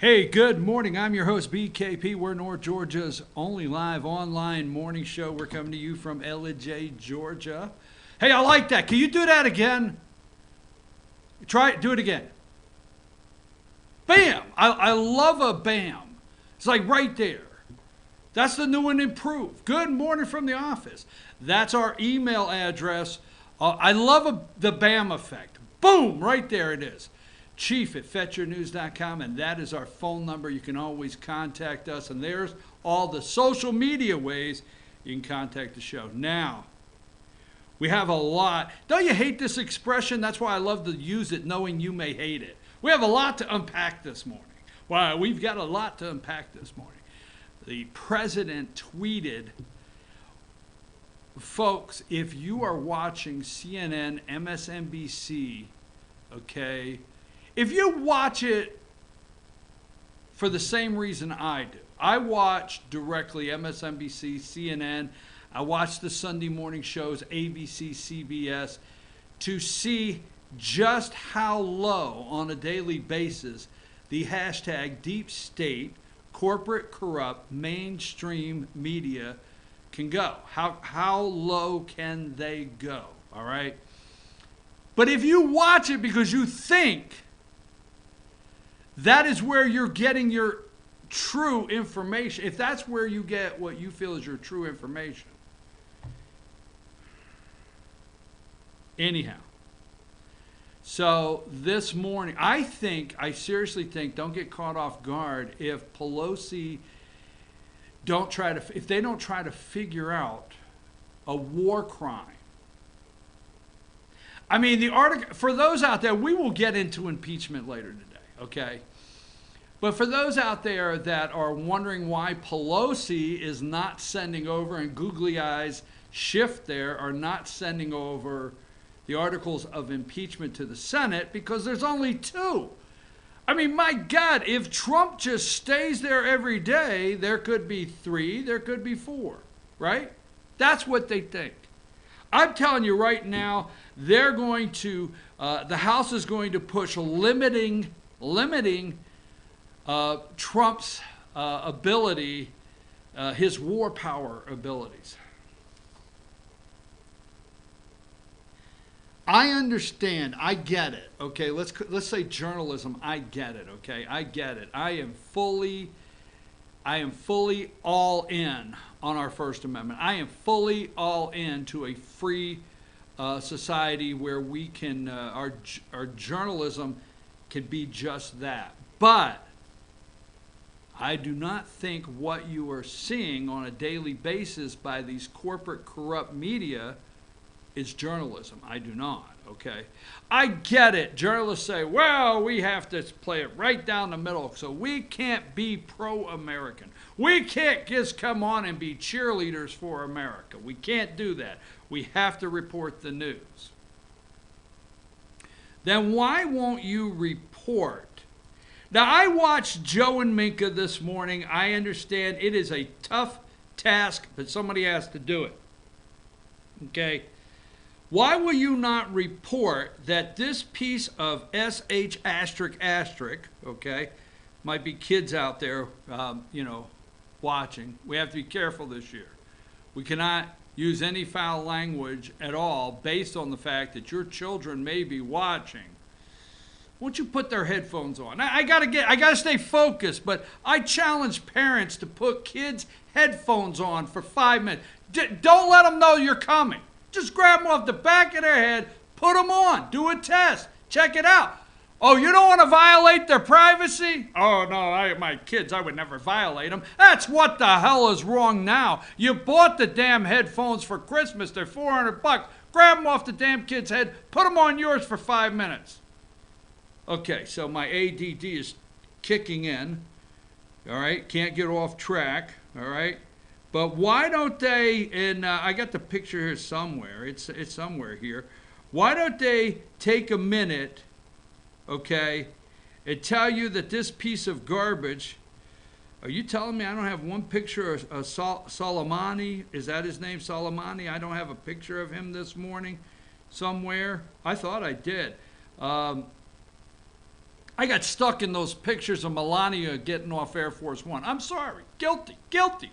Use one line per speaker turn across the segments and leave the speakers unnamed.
Hey, good morning. I'm your host, BKP. We're North Georgia's only live online morning show. We're coming to you from Ellijay, Georgia. Hey, I like that. Can you do that again? Try it. Do it again. Bam! I love a bam. It's like right there. That's the new and improved. Good morning from the office. That's our email address. I love the bam effect. Boom! Right there it is. chief@fetchyournews.com, and that is our phone number. You can always contact us, and there's all the social media ways you can contact the show. Now, we have a lot. Don't you hate this expression? That's why I love to use it, knowing you may hate it. We have a lot to unpack this morning. Wow, we've got a lot to unpack this morning. The president tweeted, folks, if you are watching CNN, MSNBC, okay, if you watch it for the same reason I do, I watch directly MSNBC, CNN, I watch the Sunday morning shows, ABC, CBS, to see just how low on a daily basis the hashtag deep state, corporate corrupt, mainstream media can go. How low can they go, all right? But if you watch it because you think that is where you're getting your true information, if that's where you get what you feel is your true information. Anyhow, so this morning, I seriously think, don't get caught off guard if Pelosi if they don't try to figure out a war crime. I mean, the article, for those out there, we will get into impeachment later today, okay? But for those out there that are wondering why Pelosi is not sending over, and googly eyes shift there, are not sending over the articles of impeachment to the Senate, because there's only two. I mean, my God, if Trump just stays there every day, there could be 3, there could be 4, right? That's what they think. I'm telling you right now, they're going to, the House is going to push limiting Trump's ability, his war power abilities. I understand. I get it. Okay, let's say journalism. I get it. Okay, I get it. I am fully all in on our First Amendment. I am fully all in to a free society where we can our journalism can be just that. But I do not think what you are seeing on a daily basis by these corporate corrupt media is journalism. I do not, okay? I get it. Journalists say, well, we have to play it right down the middle, so we can't be pro-American. We can't just come on and be cheerleaders for America. We can't do that. We have to report the news. Then why won't you report? Now, I watched Joe and Minka this morning. I understand it is a tough task, but somebody has to do it, okay? Why will you not report that this piece of SH asterisk asterisk, okay, might be kids out there, watching. We have to be careful this year. We cannot use any foul language at all based on the fact that your children may be watching. Won't you put their headphones on? I gotta stay focused, but I challenge parents to put kids' headphones on for 5 minutes. Don't let them know you're coming. Just grab them off the back of their head, put them on, do a test, check it out. Oh, you don't want to violate their privacy? Oh, no, my kids, I would never violate them. That's what the hell is wrong now. You bought the damn headphones for Christmas. They're $400. Grab them off the damn kid's head, put them on yours for 5 minutes. Okay, so my ADD is kicking in. All right, can't get off track. All right. But why don't they, and I got the picture here somewhere, it's somewhere here. Why don't they take a minute, okay, and tell you that this piece of garbage, are you telling me I don't have one picture of Soleimani? Is that his name, Soleimani? I don't have a picture of him this morning somewhere. I thought I did. I got stuck in those pictures of Melania getting off Air Force One. I'm sorry. Guilty. Guilty.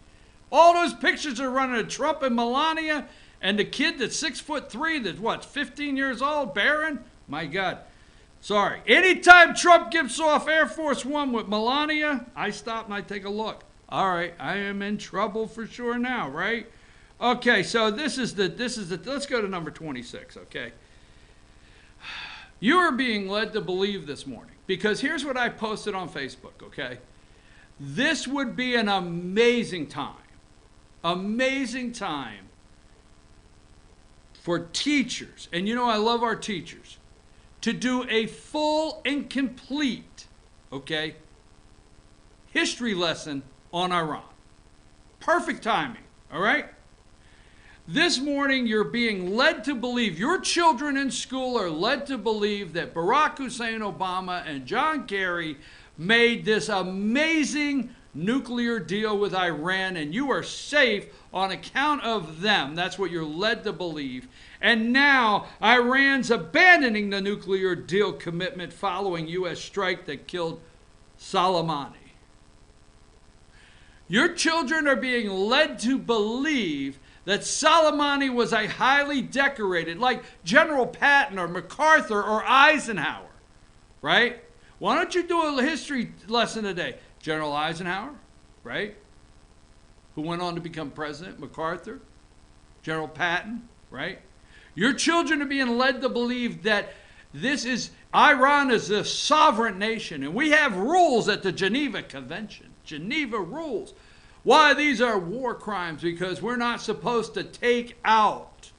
All those pictures are running of Trump and Melania and the kid that's 6'3", that's what, 15 years old, Barron? My God. Sorry. Anytime Trump gets off Air Force One with Melania, I stop and I take a look. All right, I am in trouble for sure now, right? Okay, so this is the, let's go to number 26, okay? You are being led to believe this morning, because here's what I posted on Facebook, okay? This would be an amazing time for teachers, and you know I love our teachers, to do a full and complete, okay, history lesson on Iran. Perfect timing, all right? This morning, you're being led to believe, your children in school are led to believe that Barack Hussein Obama and John Kerry made this amazing nuclear deal with Iran, and you are safe on account of them. That's what you're led to believe. And now, Iran's abandoning the nuclear deal commitment following U.S. strike that killed Soleimani. Your children are being led to believe that Soleimani was a highly decorated, like General Patton or MacArthur or Eisenhower, right? Why don't you do a history lesson today? General Eisenhower, right? Who went on to become president, MacArthur, General Patton, right? Your children are being led to believe that Iran is a sovereign nation, and we have rules at the Geneva Convention. Geneva rules. Why these are war crimes? Because we're not supposed to take out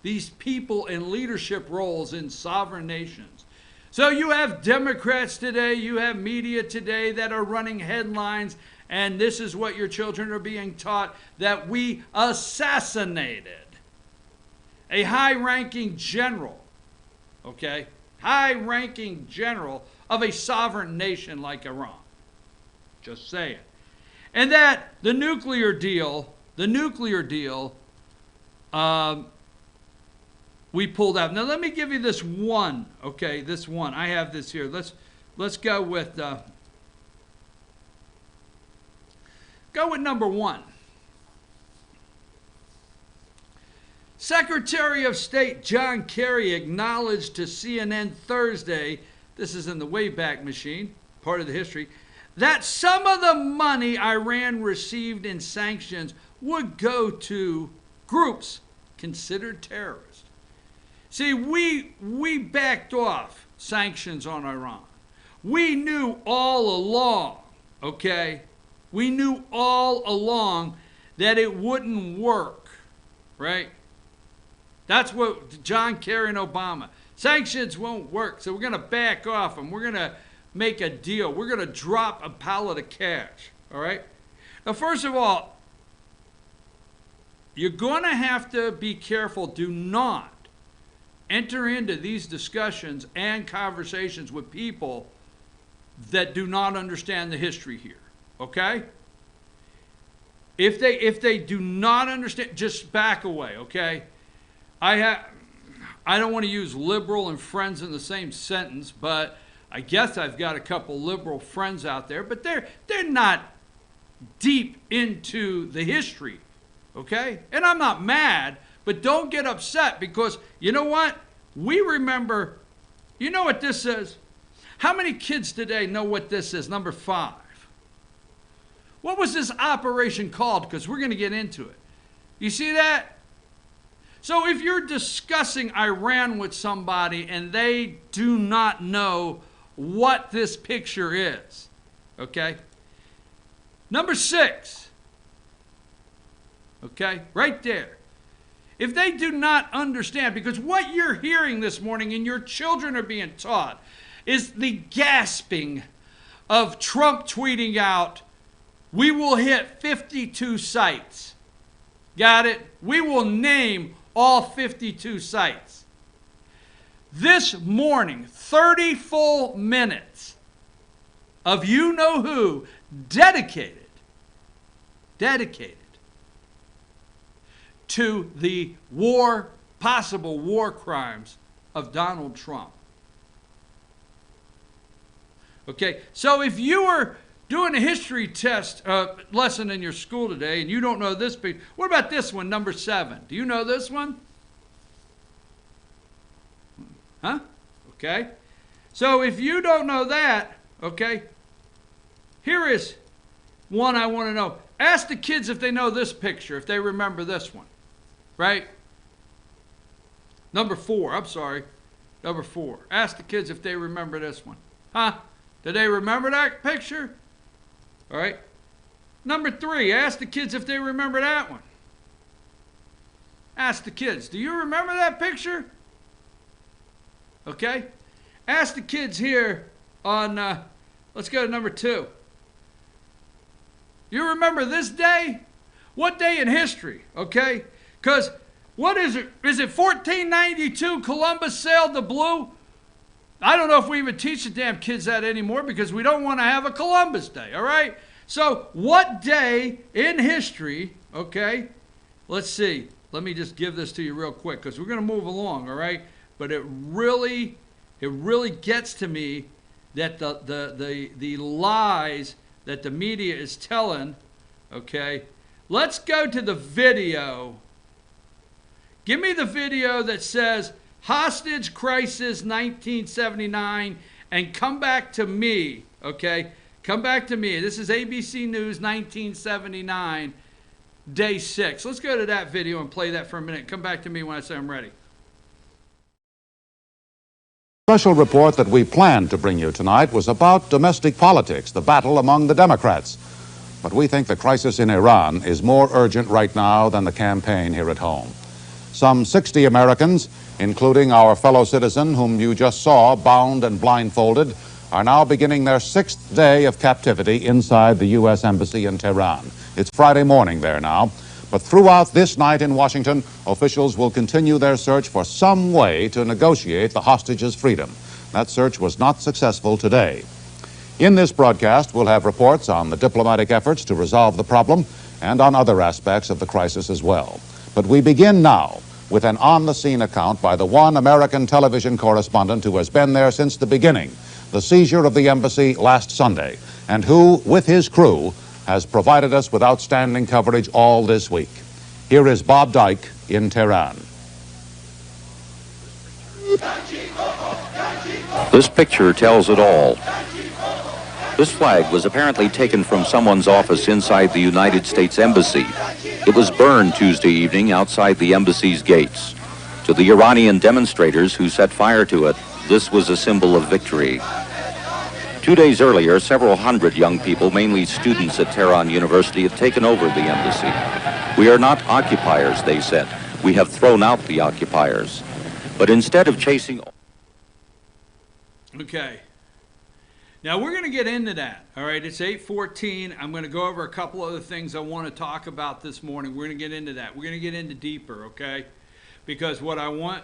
these people in leadership roles in sovereign nations. So you have Democrats today, you have media today that are running headlines, and this is what your children are being taught, that we assassinated a high-ranking general, okay? High-ranking general of a sovereign nation like Iran. Just saying. And that the nuclear deal, we pulled out. Now let me give you this one, okay? This one. I have this here. Let's go with number one. Secretary of State John Kerry acknowledged to CNN Thursday, this is in the Wayback Machine, part of the history, that some of the money Iran received in sanctions would go to groups considered terrorist. See, we backed off sanctions on Iran. We knew all along, okay? We knew all along that it wouldn't work, right? That's what John Kerry and Obama. Sanctions won't work, so we're going to back off them. We're going to make a deal. We're going to drop a pallet of cash, all right? Now, first of all, you're going to have to be careful. Do not enter into these discussions and conversations with people that do not understand the history here, okay? If they do not understand, just back away, okay? I don't want to use liberal and friends in the same sentence, but I guess I've got a couple liberal friends out there, but they're not deep into the history, okay? And I'm not mad, but don't get upset, because you know what? We remember, you know what this is? How many kids today know what this is? Number 5. What was this operation called? Because we're going to get into it. You see that? So if you're discussing Iran with somebody and they do not know what this picture is, okay? Number 6, okay, right there. If they do not understand, because what you're hearing this morning and your children are being taught is the gasping of Trump tweeting out, we will hit 52 sites. Got it? We will name all 52 sites. This morning, 30 full minutes of you-know-who dedicated to the possible war crimes of Donald Trump. Okay, so if you were doing a history test lesson in your school today and you don't know this picture, what about this one, number 7? Do you know this one? Huh? Okay. So if you don't know that, okay, here is one I want to know. Ask the kids if they know this picture, if they remember this one, right? Number 4, I'm sorry. Number 4. Ask the kids if they remember this one. Huh? Do they remember that picture? All right. Number 3, ask the kids if they remember that one. Ask the kids, do you remember that picture? Okay. Ask the kids here on, let's go to number 2. You remember this day? What day in history? Okay. Because what is it? Is it 1492 Columbus sailed the blue? I don't know if we even teach the damn kids that anymore because we don't want to have a Columbus Day, all right? So what day in history, okay, let's see. Let me just give this to you real quick because we're going to move along, all right? But it really gets to me that the lies that the media is telling, okay? Let's go to the video. Give me the video that says hostage crisis 1979 and come back to me, okay? Come back to me. This is ABC News 1979, day 6. Let's go to that video and play that for a minute. Come back to me when I say I'm ready.
Special report that we planned to bring you tonight was about domestic politics, the battle among the Democrats. But we think the crisis in Iran is more urgent right now than the campaign here at home. Some 60 Americans, including our fellow citizen whom you just saw bound and blindfolded, are now beginning their 6th day of captivity inside the U.S. Embassy in Tehran. It's Friday morning there now. But throughout this night in Washington, officials will continue their search for some way to negotiate the hostages' freedom. That search was not successful today. In this broadcast, we'll have reports on the diplomatic efforts to resolve the problem and on other aspects of the crisis as well. But we begin now with an on-the-scene account by the one American television correspondent who has been there since the beginning, the seizure of the embassy last Sunday, and who, with his crew, has provided us with outstanding coverage all this week. Here is Bob Dyke in Tehran.
This picture tells it all. This flag was apparently taken from someone's office inside the United States Embassy. It was burned Tuesday evening outside the embassy's gates. To the Iranian demonstrators who set fire to it, this was a symbol of victory. 2 days earlier, several hundred young people, mainly students at Tehran University, had taken over the embassy. We are not occupiers, they said. We have thrown out the occupiers. But instead of chasing...
Okay. Now, we're going to get into that, all right? It's 8:14. I'm going to go over a couple other things I want to talk about this morning. We're going to get into that. We're going to get into deeper, okay? Because what I want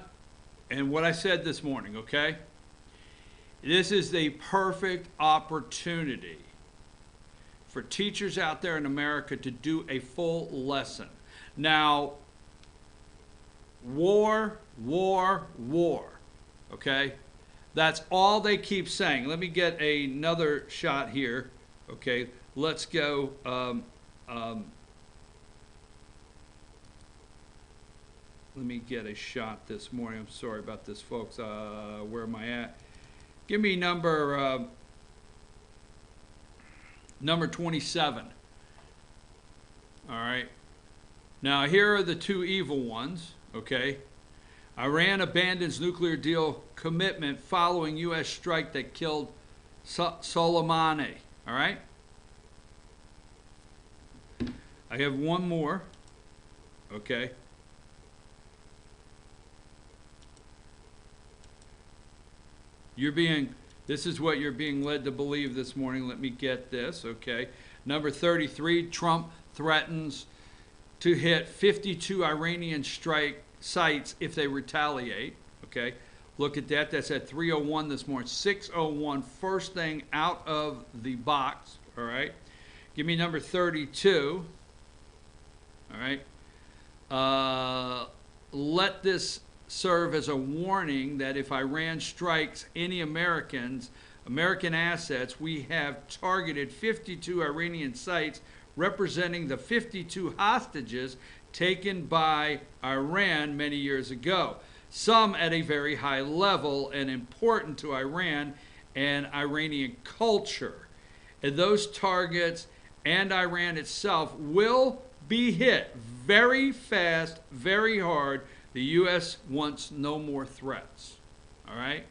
and what I said this morning, okay? This is the perfect opportunity for teachers out there in America to do a full lesson. Now, war, okay? That's all they keep saying. Let me get another shot here. Okay, let's go. Let me get a shot this morning. I'm sorry about this, folks. Where am I at? Give me number 27. All right. Now, here are the two evil ones, okay? Iran abandons nuclear deal commitment following U.S. strike that killed Soleimani. All right? I have one more. Okay? This is what you're being led to believe this morning. Let me get this, okay? Number 33, Trump threatens to hit 52 Iranian strike sites if they retaliate, okay? Look at that. That's at 3:01 this morning. 6:01, first thing out of the box, all right? Give me number 32, all right? Let this serve as a warning that if Iran strikes any Americans, American assets, we have targeted 52 Iranian sites representing the 52 hostages taken by Iran many years ago, some at a very high level and important to Iran and Iranian culture. And those targets and Iran itself will be hit very fast, very hard. The U.S. wants no more threats. All right?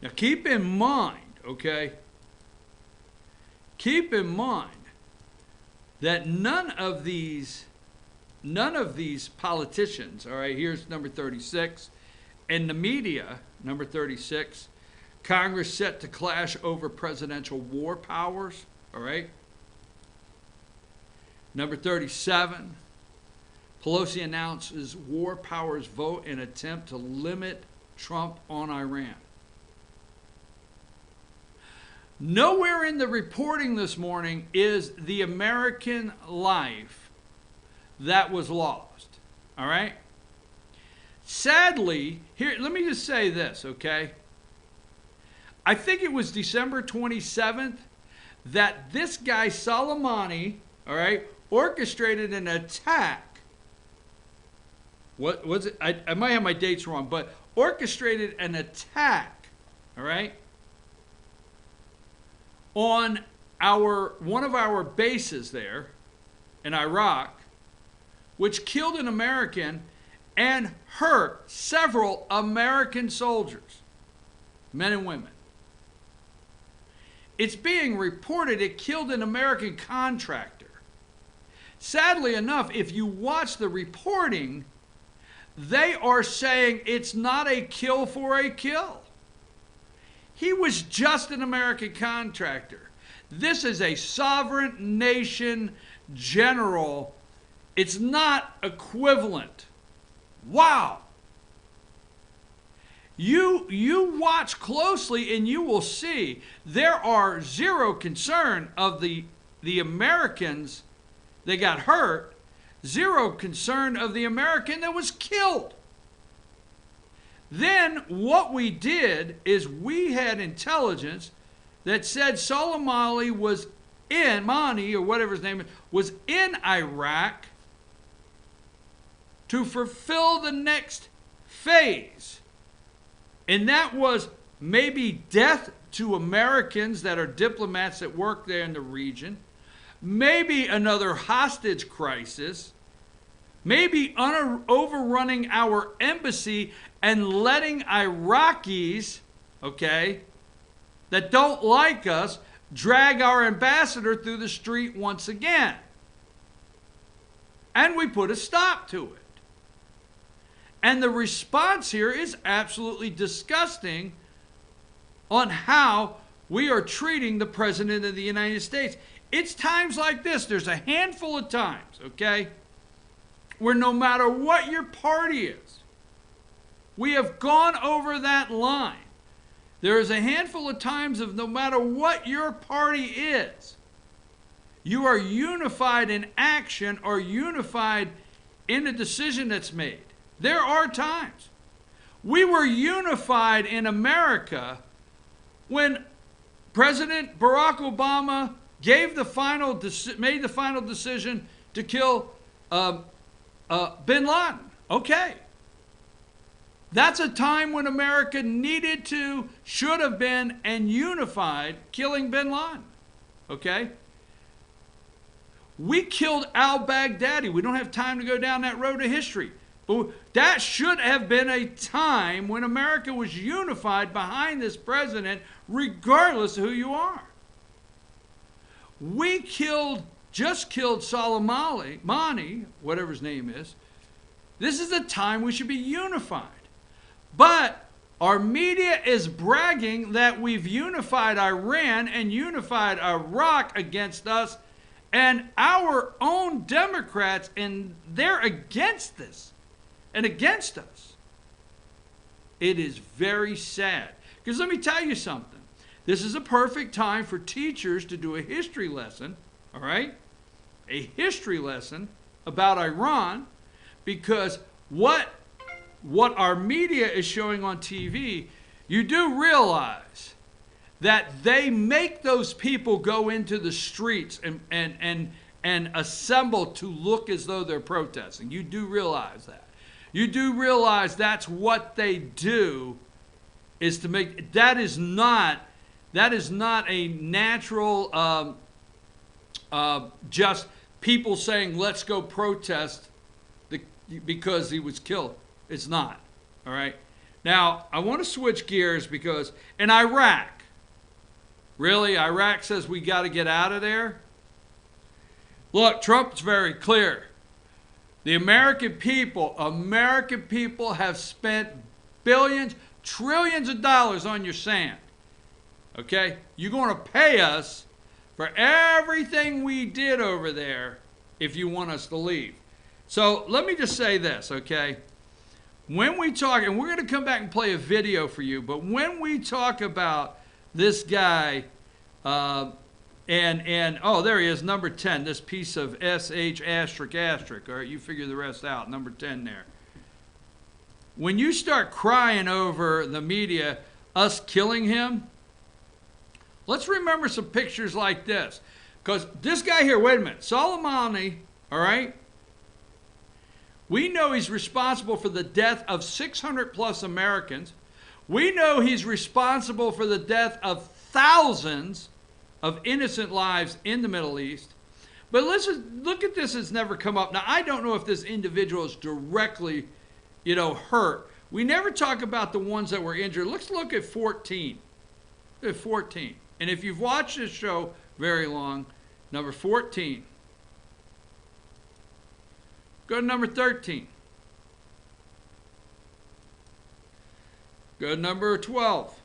Now keep in mind, okay? Keep in mind that none of these politicians, all right, here's number 36, and the media, number 36, Congress set to clash over presidential war powers, all right? Number 37, Pelosi announces war powers vote in attempt to limit Trump on Iran. Nowhere in the reporting this morning is the American life that was lost, all right? Sadly, here, let me just say this, okay? I think it was December 27th that this guy, Soleimani, all right, orchestrated an attack. What was it? I might have my dates wrong, but orchestrated an attack, all right, on one of our bases there in Iraq, which killed an American and hurt several American soldiers, men and women. It's being reported it killed an American contractor. Sadly enough, if you watch the reporting, they are saying it's not a kill for a kill. He was just an American contractor. This is a sovereign nation general. It's not equivalent. Wow. You watch closely and you will see there are zero concern of the Americans that got hurt, zero concern of the American that was killed. Then what we did is we had intelligence that said Soleimani was in, Mani, or whatever his name is, was in Iraq to fulfill the next phase. And that was maybe death to Americans that are diplomats that work there in the region, maybe another hostage crisis, maybe overrunning our embassy and letting Iraqis, okay, that don't like us, drag our ambassador through the street once again. And we put a stop to it. And the response here is absolutely disgusting on how we are treating the President of the United States. It's times like this, there's a handful of times, okay, where no matter what your party is, we have gone over that line. There is a handful of times of no matter what your party is, you are unified in action or unified in a decision that's made. There are times. We were unified in America when President Barack Obama made the final decision to kill bin Laden. Okay. That's a time when America needed to, should have been, and unified killing bin Laden. Okay? We killed al-Baghdadi. We don't have time to go down that road of history. But that should have been a time when America was unified behind this president, regardless of who you are. We just killed Soleimani, whatever his name is. This is a time we should be unified. But our media is bragging that we've unified Iran and unified Iraq against us, and our own Democrats, and they're against this and against us. It is very sad. Because let me tell you something. This is a perfect time for teachers to do a history lesson, all right? A history lesson about Iran, because what our media is showing on TV, you do realize that they make those people go into the streets and assemble to look as though they're protesting. You do realize that. You do realize that's what they do, is to make, that is not a natural just people saying, let's go protest because he was killed. It's not, all right? Now, I want to switch gears because in Iraq, really, Iraq says we got to get out of there? Look, Trump's very clear. The American people have spent billions, trillions of dollars on your sand. Okay? You're going to pay us for everything we did over there if you want us to leave. So let me just say this, okay? When we talk, and we're going to come back and play a video for you, but when we talk about this guy, oh, there he is, number 10, this piece of SH asterisk asterisk. All right, you figure the rest out, number 10 there. When you start crying over the media, us killing him, let's remember some pictures like this. Because this guy here, wait a minute, Soleimani, all right? We know he's responsible for the death of 600 plus Americans. We know he's responsible for the death of thousands of innocent lives in the Middle East. But listen, look at this, it's never come up. Now, I don't know if this individual is directly, hurt. We never talk about the ones that were injured. Let's look at 14. At 14. And if you've watched this show very long, number 14. Go to number 13. Go to number 12.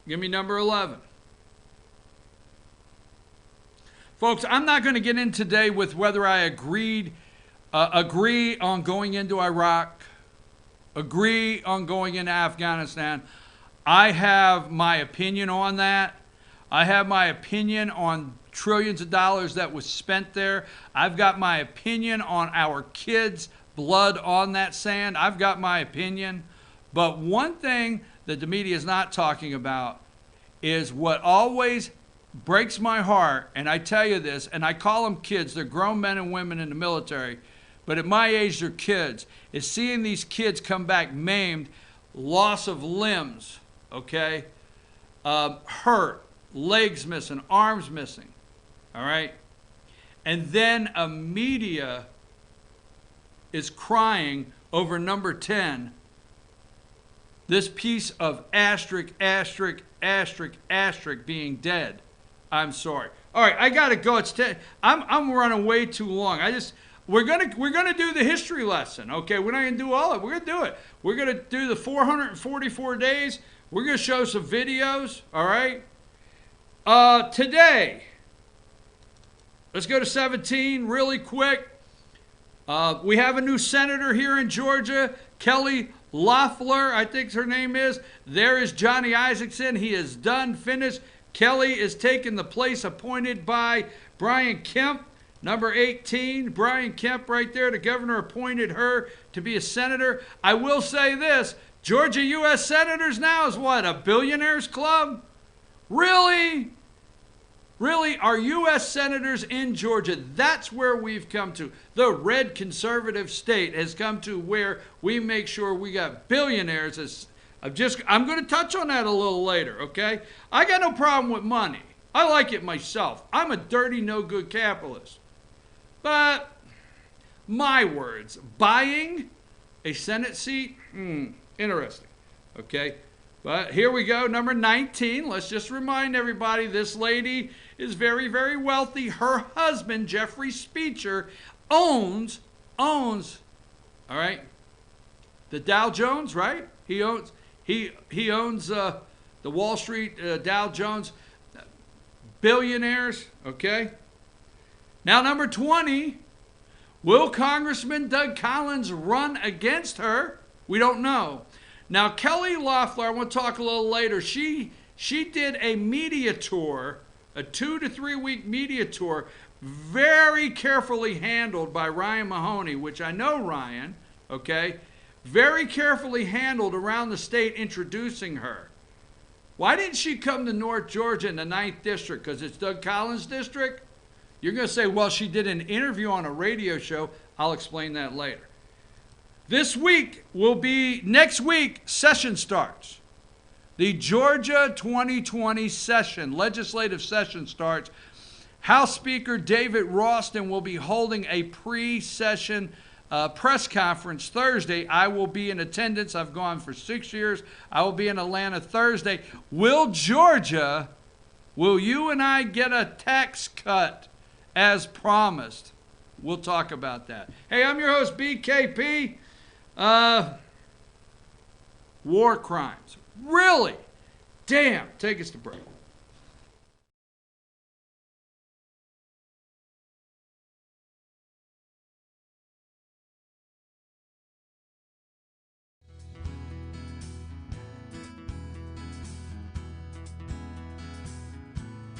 Give me number 11. Folks, I'm not going to get in today with whether I agree on going into Iraq, agree on going into Afghanistan. I have my opinion on that. I have my opinion on trillions of dollars that was spent there. I've got my opinion on our kids' blood on that sand. I've got my opinion. But one thing that the media is not talking about is what always breaks my heart, and I tell you this, and I call them kids, they're grown men and women in the military, but at my age they're kids, is seeing these kids come back maimed, loss of limbs, okay, hurt, legs missing, arms missing, all right? And then a media is crying over number 10, this piece of asterisk, asterisk, asterisk, asterisk being dead. I'm sorry. All right, I gotta go. It's I'm running way too long. We're gonna do the history lesson. Okay, we're not gonna do all of it. We're gonna do it. We're gonna do the 444 days. We're gonna show some videos. All right. Today, let's go to 17 really quick. We have a new senator here in Georgia, Kelly Loeffler, I think her name is. There is Johnny Isakson. He is done, finished. Kelly is taking the place appointed by Brian Kemp, number 18. Brian Kemp right there. The governor appointed her to be a senator. I will say this, Georgia U.S. Senators now is what, a billionaires club? Really? Really, our U.S. senators in Georgia, that's where we've come to. The red conservative state has come to where we make sure we got billionaires. I'm going to touch on that a little later, okay? I got no problem with money. I like it myself. I'm a dirty, no good capitalist. But, my words, buying a Senate seat, interesting, okay? But here we go, number 19. Let's just remind everybody, this lady is very, very wealthy. Her husband, Jeffrey Speecher, owns, all right, the Dow Jones, right? He owns the Wall Street Dow Jones. Billionaires, okay? Now, number 20, will Congressman Doug Collins run against her? We don't know. Now, Kelly Loeffler, I want to talk a little later. She did a media tour, a 2 to 3 week media tour, very carefully handled by Ryan Mahoney, which I know Ryan, okay? very carefully handled around the state introducing her. Why didn't she come to North Georgia in the 9th District? Because it's Doug Collins' district? You're going to say, well, she did an interview on a radio show. I'll explain that later. Next week, session starts. The Georgia 2020 session, legislative session starts. House Speaker David Ralston will be holding a pre-session press conference Thursday. I will be in attendance. I've gone for 6 years. I will be in Atlanta Thursday. Will you and I get a tax cut as promised? We'll talk about that. Hey, I'm your host, BKP. War crimes. Really? Damn. Take us to break.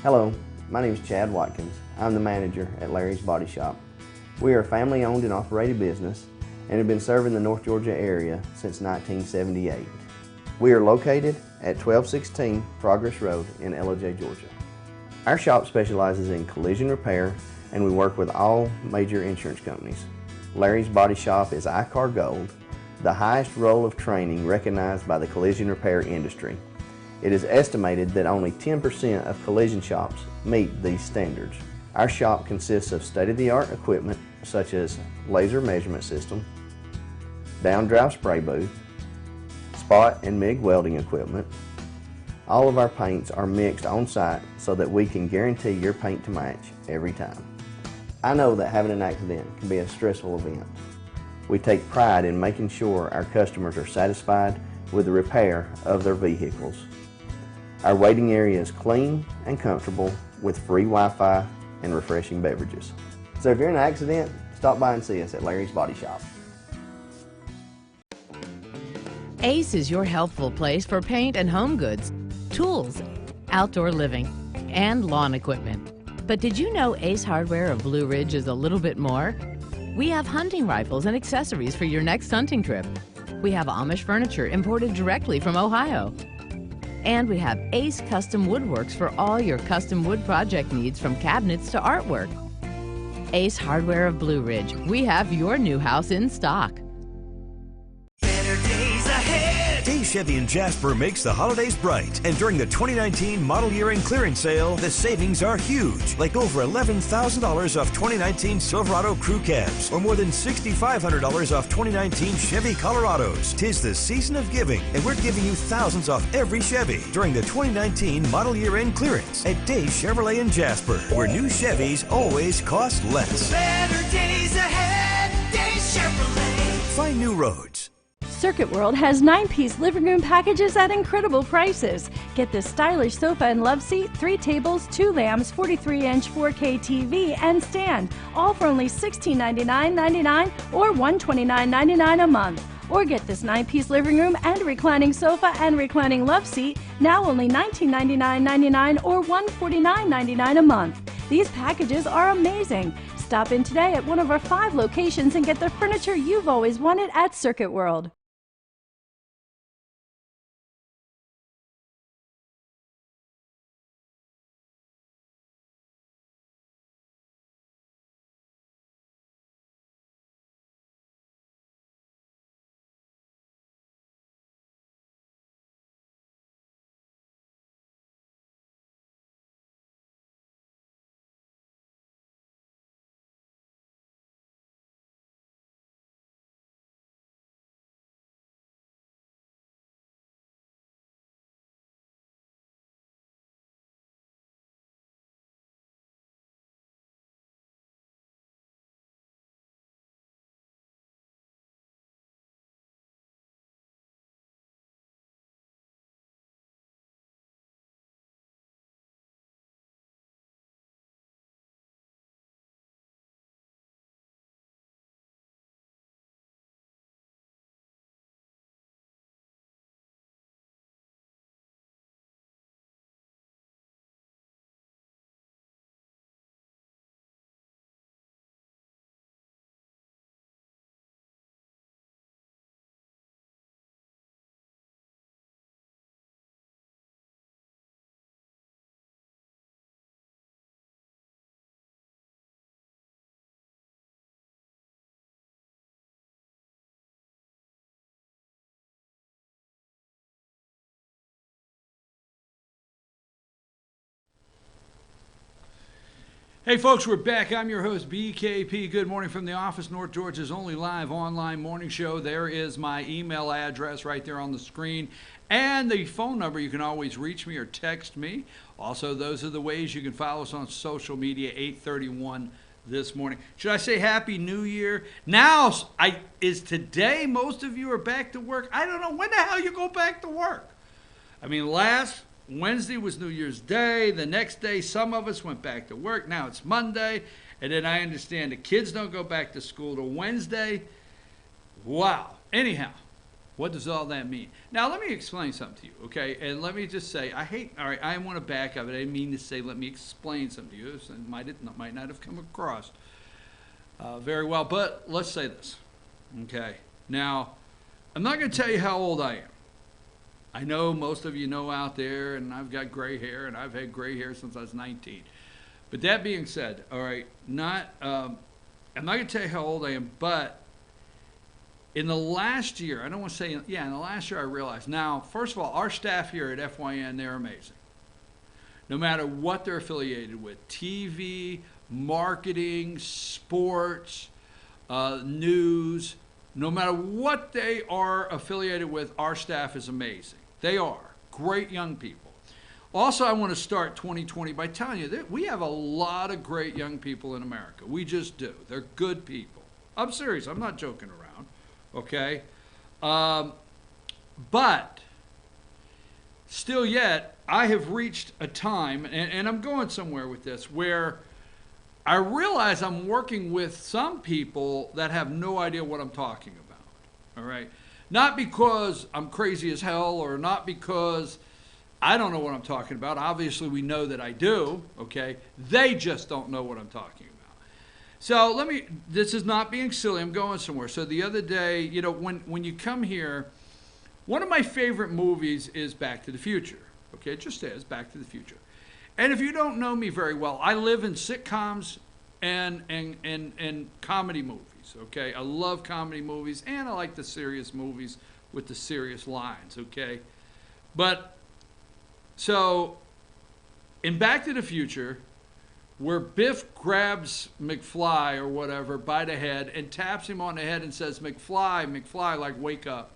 Hello, my name is Chad Watkins. I'm the manager at Larry's Body Shop. We are a family-owned and operated business and have been serving the North Georgia area since 1978. We are located at 1216 Progress Road in LOJ, Georgia. Our shop specializes in collision repair and we work with all major insurance companies. Larry's Body Shop is ICAR Gold, the highest role of training recognized by the collision repair industry. It is estimated that only 10% of collision shops meet these standards. Our shop consists of state-of-the-art equipment such as laser measurement system, down-drive spray booth, spot and MIG welding equipment. All of our paints are mixed on site so that we can guarantee your paint to match every time. I know that having an accident can be a stressful event. We take pride in making sure our customers are satisfied with the repair of their vehicles. Our waiting area is clean and comfortable with free Wi-Fi and refreshing beverages. So if you're in an accident, stop by and see us at Larry's Body Shop.
Ace is your helpful place for paint and home goods, tools, outdoor living, and lawn equipment. But did you know Ace Hardware of Blue Ridge is a little bit more? We have hunting rifles and accessories for your next hunting trip. We have Amish furniture imported directly from Ohio. And we have Ace Custom Woodworks for all your custom wood project needs, from cabinets to artwork. Ace Hardware of Blue Ridge. We have your new house in stock.
Better days ahead. Days Chevy in Jasper makes the holidays bright. And during the 2019 model year-end clearance sale, the savings are huge. Like over $11,000 off 2019 Silverado crew cabs, or more than $6,500 off 2019 Chevy Colorados. 'Tis the season of giving, and we're giving you thousands off every Chevy during the 2019 model year-end clearance at Days Chevrolet in Jasper, where new Chevys always cost less. Better days ahead. Days Chevrolet. Find new roads.
Circuit World has 9-piece living room packages at incredible prices. Get this stylish sofa and love seat, 3 tables, 2 lamps, 43-inch 4K TV, and stand, all for only $1699.99 or $129.99 a month. Or get this 9-piece living room and reclining sofa and reclining love seat, now only $1999.99 or $149.99 a month. These packages are amazing. Stop in today at one of our 5 locations and get the furniture you've always wanted at Circuit World.
Hey folks, we're back. I'm your host, BKP. Good morning from the office, North Georgia's only live online morning show. There is my email address right there on the screen and the phone number. You can always reach me or text me. Also, those are the ways you can follow us on social media, 8:31 this morning. Should I say Happy New Year? Now, is today most of you are back to work? I don't know. When the hell you go back to work? I mean, last Wednesday was New Year's Day. The next day, some of us went back to work. Now it's Monday. And then I understand the kids don't go back to school till Wednesday. Wow. Anyhow, what does all that mean? Now, let me explain something to you, okay? And let me just say, I want to back up it. I didn't mean to say, let me explain something to you. It might not have come across very well. But let's say this, okay? Now, I'm not going to tell you how old I am. I know most of you know out there, and I've got gray hair, and I've had gray hair since I was 19. But that being said, all right, I'm not going to tell you how old I am, but in the last year, I don't want to say, in the last year I realized. Now, first of all, our staff here at FYN, they're amazing. No matter what they're affiliated with, TV, marketing, sports, news, no matter what they are affiliated with, our staff is amazing. They are great young people. Also, I want to start 2020 by telling you that we have a lot of great young people in America. We just do. They're good people. I'm serious. I'm not joking around. Okay? But still yet, I have reached a time, and I'm going somewhere with this, where I realize I'm working with some people that have no idea what I'm talking about. All right? Not because I'm crazy as hell, or not because I don't know what I'm talking about. Obviously, we know that I do, okay? They just don't know what I'm talking about. So this is not being silly. I'm going somewhere. So the other day, when you come here, one of my favorite movies is Back to the Future. Okay, it just says Back to the Future. And if you don't know me very well, I live in sitcoms and comedy movies. Okay, I love comedy movies, and I like the serious movies with the serious lines. Okay, but so in Back to the Future, where Biff grabs McFly or whatever by the head and taps him on the head and says, "McFly, McFly," like wake up.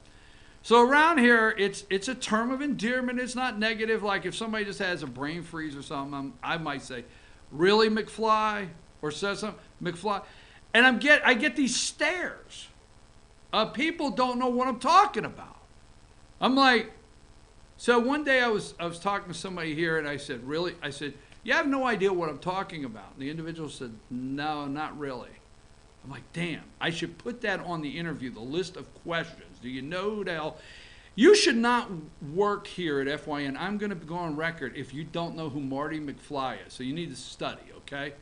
So around here, it's a term of endearment. It's not negative. Like if somebody just has a brain freeze or something, I might say, "Really, McFly?" Or says something, "McFly." And I get these stares. People don't know what I'm talking about. I'm like, so one day I was talking to somebody here, and I said, "Really?" I said, "You have no idea what I'm talking about." And the individual said, "No, not really." I'm like, damn, I should put that on the interview, the list of questions. Do you know who the hell? You should not work here at FYN. I'm going to go on record if you don't know who Marty McFly is. So you need to study, okay?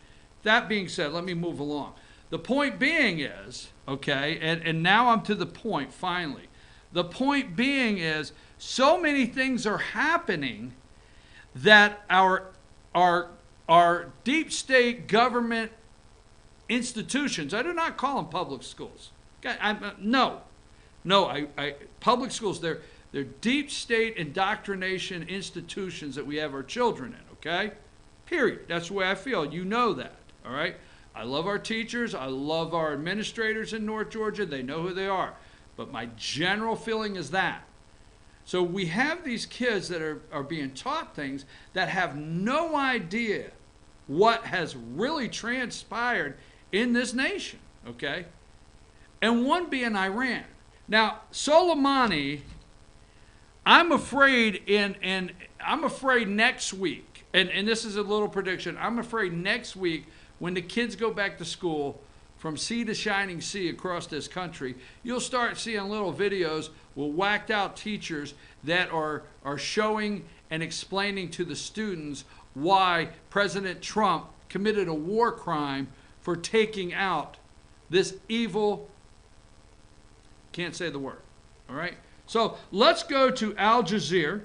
That being said, let me move along. The point being is, okay, and now I'm to the point, finally. The point being is, so many things are happening that our deep state government institutions, I do not call them public schools. Public schools, they're deep state indoctrination institutions that we have our children in, okay? Period. That's the way I feel. You know that, all right? I love our teachers. I love our administrators in North Georgia. They know who they are. But my general feeling is that. So we have these kids that are being taught things that have no idea what has really transpired in this nation, okay? And one being Iran. Now, Soleimani, I'm afraid next week, and this is a little prediction, I'm afraid next week when the kids go back to school from sea to shining sea across this country, you'll start seeing little videos with whacked out teachers that are showing and explaining to the students why President Trump committed a war crime for taking out this evil, can't say the word, all right? So let's go to Al Jazeera,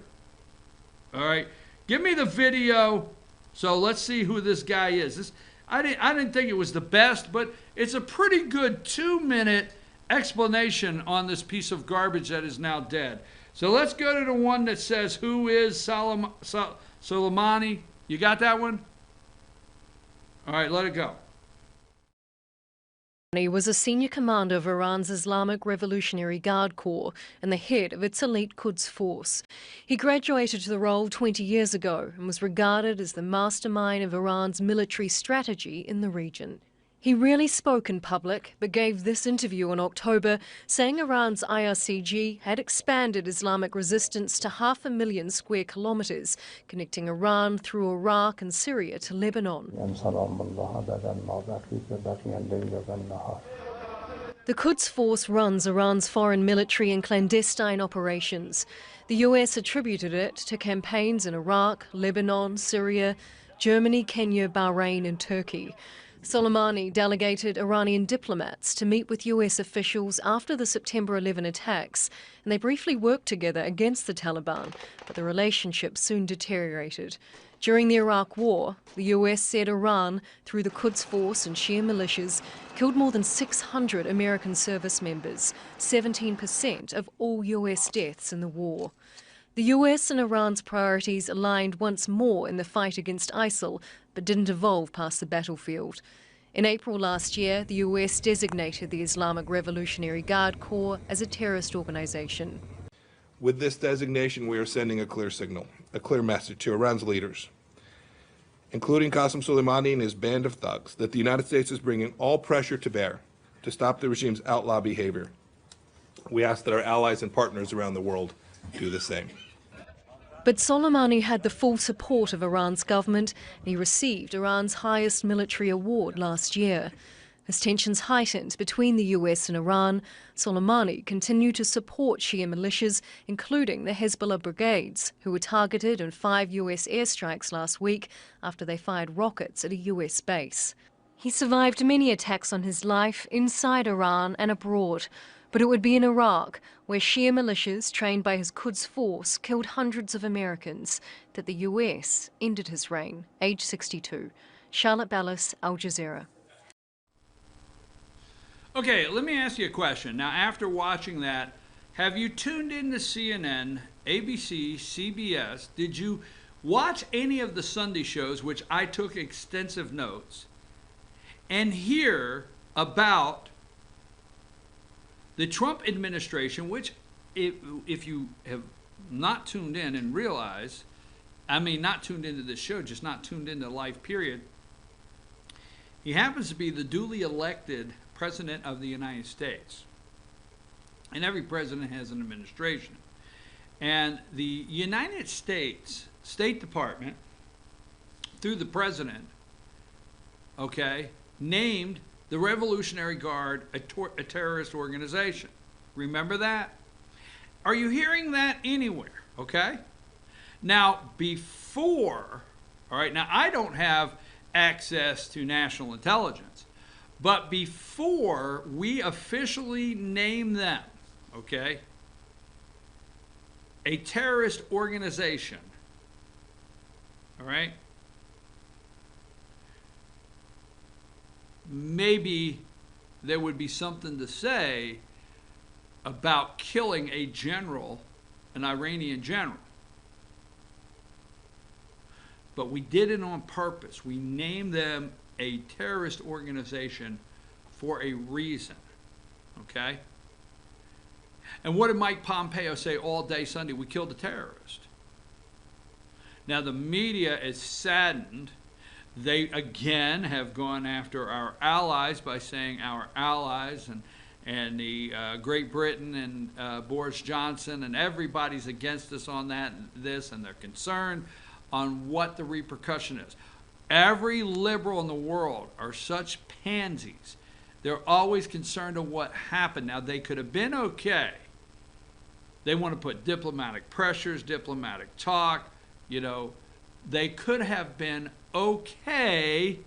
all right? Give me the video, so let's see who this guy is. I didn't think it was the best, but it's a pretty good 2-minute explanation on this piece of garbage that is now dead. So let's go to the one that says, who is Soleimani? You got that one? All right, let it go.
He was a senior commander of Iran's Islamic Revolutionary Guard Corps and the head of its elite Quds force. He graduated to the role 20 years ago and was regarded as the mastermind of Iran's military strategy in the region. He rarely spoke in public, but gave this interview in October, saying Iran's IRCG had expanded Islamic resistance to 500,000 square kilometres, connecting Iran through Iraq and Syria to Lebanon. The Quds Force runs Iran's foreign military and clandestine operations. The US attributed it to campaigns in Iraq, Lebanon, Syria, Germany, Kenya, Bahrain and Turkey. Soleimani delegated Iranian diplomats to meet with US officials after the September 11 attacks, and they briefly worked together against the Taliban, but the relationship soon deteriorated. During the Iraq War, the US said Iran, through the Quds Force and Shia militias, killed more than 600 American service members, 17% of all US deaths in the war. The US and Iran's priorities aligned once more in the fight against ISIL, but didn't evolve past the battlefield. In April last year, the US designated the Islamic Revolutionary Guard Corps as a terrorist organization.
With this designation, we are sending a clear signal, a clear message to Iran's leaders, including Qasem Soleimani and his band of thugs, that the United States is bringing all pressure to bear to stop the regime's outlaw behavior. We ask that our allies and partners around the world do the same.
But Soleimani had the full support of Iran's government, and he received Iran's highest military award last year. As tensions heightened between the US and Iran, Soleimani continued to support Shia militias, including the Hezbollah brigades, who were targeted in 5 US airstrikes last week after they fired rockets at a US base. He survived many attacks on his life inside Iran and abroad, but it would be in Iraq, where Shia militias trained by his Quds force killed hundreds of Americans, that the US ended his reign, age 62. Charlotte Ballas, Al Jazeera.
Okay, let me ask you a question. Now, after watching that, have you tuned in to CNN, ABC, CBS? Did you watch any of the Sunday shows, which I took extensive notes, and hear about the Trump administration, which if you have not tuned in and realize, I mean not tuned into this show, just not tuned into life, period, he happens to be the duly elected President of the United States. And every president has an administration. And the United States State Department, through the president, okay, named the Revolutionary Guard a terrorist organization. Remember that? Are you hearing that anywhere? Okay? Now, before, all right, now I don't have access to national intelligence, but before we officially name them, okay, a terrorist organization, all right, maybe there would be something to say about killing a general, an Iranian general. But we did it on purpose. We named them a terrorist organization for a reason, okay? And what did Mike Pompeo say all day Sunday? We killed a terrorist. Now the media is saddened. They again have gone after our allies by saying our allies and the Great Britain and Boris Johnson and everybody's against us on that and this, and they're concerned on what the repercussion is. Every liberal in the world are such pansies. They're always concerned of what happened. Now they could have been okay. They want to put diplomatic pressures, diplomatic talk, you know. They could have been okay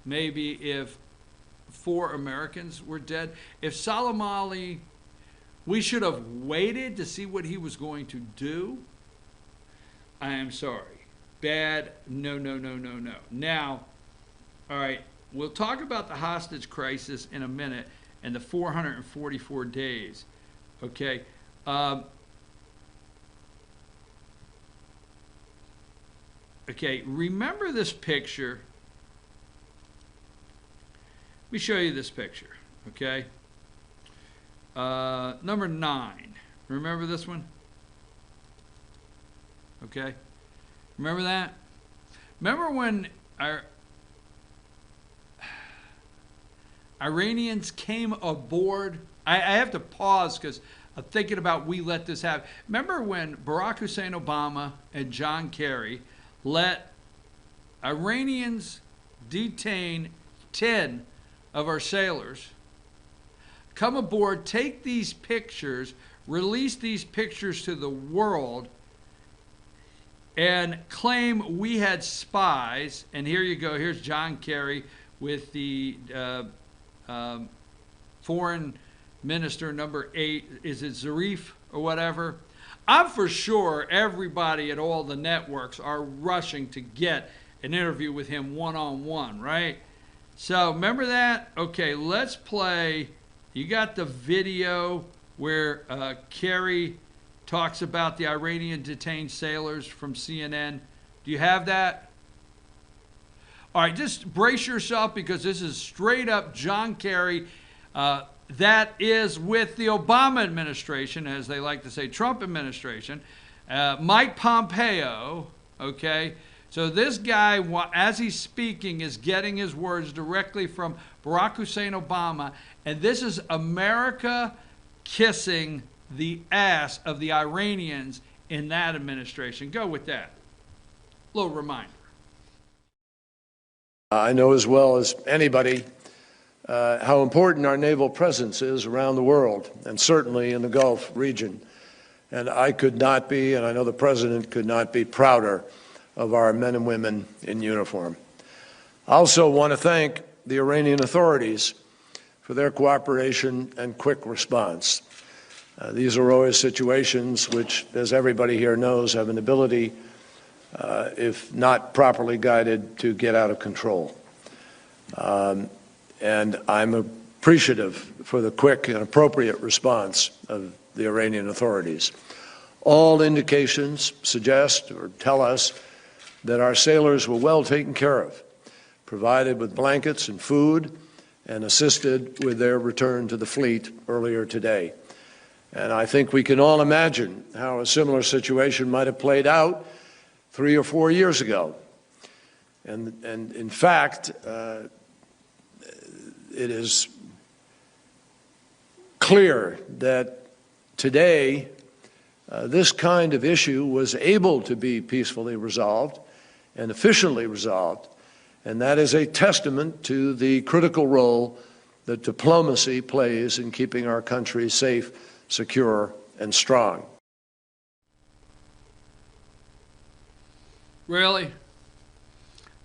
maybe if 4 Americans were dead. If Soleimani, we should have waited to see what he was going to do. I am sorry. Bad. No. Now, all right, we'll talk about the hostage crisis in a minute and the 444 days. Okay. Okay, remember this picture. Let me show you this picture, okay? Number 9. Remember this one? Okay? Remember that? Remember when our Iranians came aboard? I have to pause because I'm thinking about we let this happen. Remember when Barack Hussein Obama and John Kerry let Iranians detain 10 of our sailors, come aboard, take these pictures, release these pictures to the world, and claim we had spies? And here you go. Here's John Kerry with the foreign minister number 8. Is it Zarif or whatever? I'm for sure everybody at all the networks are rushing to get an interview with him one-on-one, right? So remember that? Okay, let's play. You got the video where Kerry talks about the Iranian detained sailors from CNN. Do you have that? All right, just brace yourself because this is straight up John Kerry. That is with the Obama administration, as they like to say, Trump administration. Mike Pompeo, okay? So this guy, as he's speaking, is getting his words directly from Barack Hussein Obama. And this is America kissing the ass of the Iranians in that administration. Go with that. Little reminder.
I know as well as anybody how important our naval presence is around the world, and certainly in the Gulf region. And I could not be, and I know the President could not be prouder of our men and women in uniform. I also want to thank the Iranian authorities for their cooperation and quick response. These are always situations which, as everybody here knows, have an ability, if not properly guided, to get out of control. And I'm appreciative for the quick and appropriate response of the Iranian authorities. All indications suggest or tell us that our sailors were well taken care of, provided with blankets and food, and assisted with their return to the fleet earlier today. And I think we can all imagine how a similar situation might have played out 3 or 4 years ago. And in fact, it is clear that today this kind of issue was able to be peacefully resolved and efficiently resolved, and that is a testament to the critical role that diplomacy plays in keeping our country safe, secure, and strong.
Really?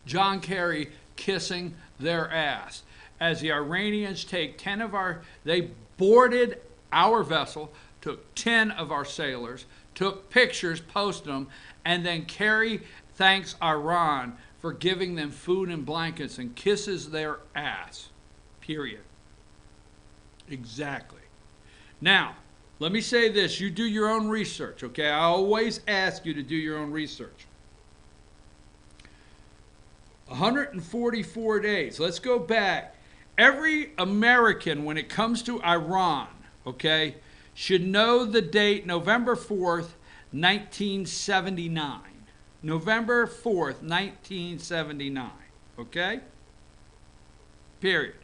John Kerry kissing their ass as the Iranians take 10 of they boarded our vessel, took 10 of our sailors, took pictures, posted them, and then Kerry thanks Iran for giving them food and blankets and kisses their ass. Period. Exactly. Now, let me say this. You do your own research, okay? I always ask you to do your own research. 144 days. Let's go back. Every American, when it comes to Iran, okay, should know the date November 4th, 1979. November 4th, 1979. Okay? Period.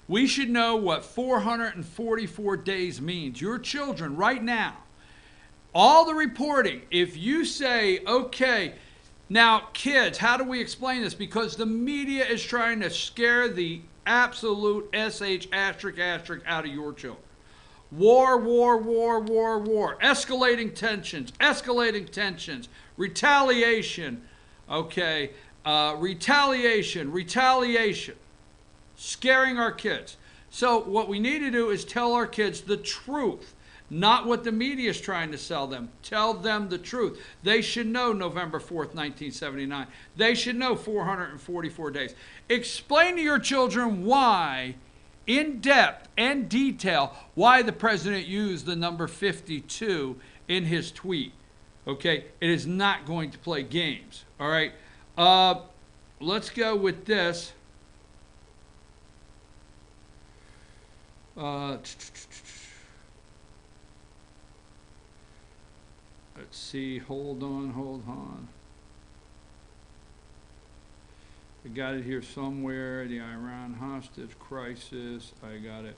We should know what 444 days means. Your children, right now, all the reporting, if you say, okay, now kids, how do we explain this? Because the media is trying to scare the absolute SH asterisk asterisk out of your children. War, war, war, war, war. Escalating tensions, retaliation, okay, retaliation, scaring our kids. So what we need to do is tell our kids the truth, not what the media is trying to sell them. Tell them the truth. They should know November 4th, 1979. They should know 444 days. Explain to your children why, in depth and detail, why the president used the number 52 in his tweet. Okay? It is not going to play games. All right? Let's go with this. Let's see. Hold on. I got it here somewhere. The Iran hostage crisis. I got it.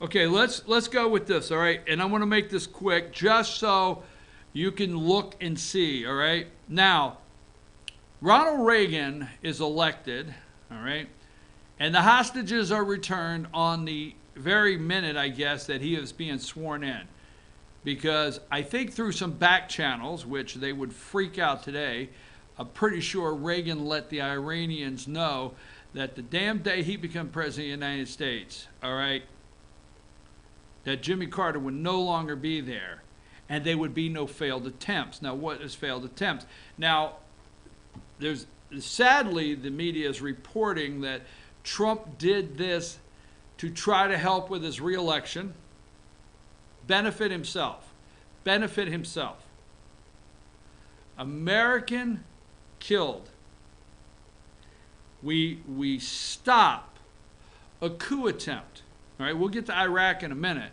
Okay, let's go with this, all right? And I want to make this quick just so you can look and see, all right? Now, Ronald Reagan is elected, all right? And the hostages are returned on the very minute, I guess, that he is being sworn in. Because I think through some back channels, which they would freak out today, I'm pretty sure Reagan let the Iranians know that the damn day he became president of the United States, all right, that Jimmy Carter would no longer be there, and there would be no failed attempts. Now, what is failed attempts? Now, sadly, the media is reporting that Trump did this to try to help with his reelection, benefit himself. American killed. We stop a coup attempt. All right, we'll get to Iraq in a minute.